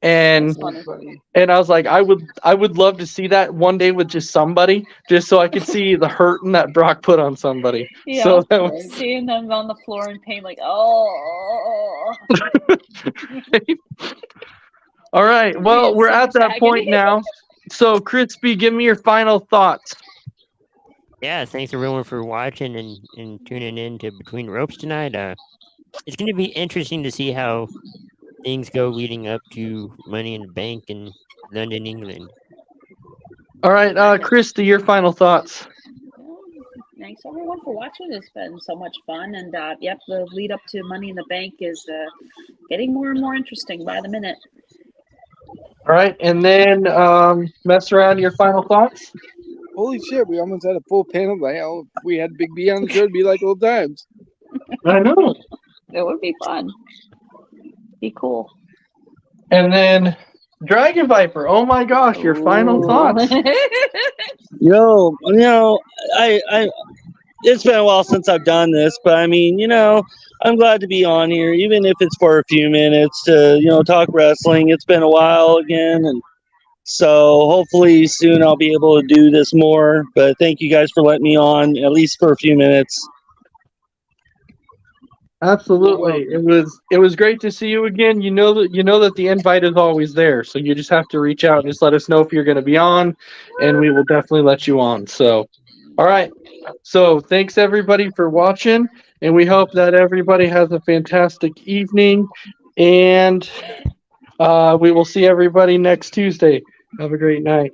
and That's funny. I was like, I would love to see that one day with just somebody, just so I could see the hurting that Brock put on somebody. Yeah. So that was Seeing them on the floor in pain, like, oh. all right. Well, It's we're so at much that point agony. now. So, Crispy, give me your final thoughts. Yeah, thanks everyone for watching and tuning in to Between Ropes tonight. It's going to be interesting to see how things go leading up to Money in the Bank in London, England. All right, Christy, your final thoughts. Thanks everyone for watching. It's been so much fun, and yep, the lead up to Money in the Bank is getting more and more interesting by the minute. All right, and then mess around your final thoughts. Holy shit, we almost had a full panel. Like, oh, if we had Big B on the show, it'd be like old times. I know. It would be fun. Be cool. And then Dragon Viper. Oh my gosh, your final thoughts. Yo, I it's been a while since I've done this, but I mean, I'm glad to be on here, even if it's for a few minutes to, talk wrestling. It's been a while again, and so hopefully soon I'll be able to do this more. But thank you guys for letting me on, at least for a few minutes. Absolutely. It was great to see you again. You know that the invite is always there. So you just have to reach out and just let us know if you're going to be on, and we will definitely let you on. So, all right. So, thanks everybody for watching, and we hope that everybody has a fantastic evening, and we will see everybody next Tuesday. Have a great night.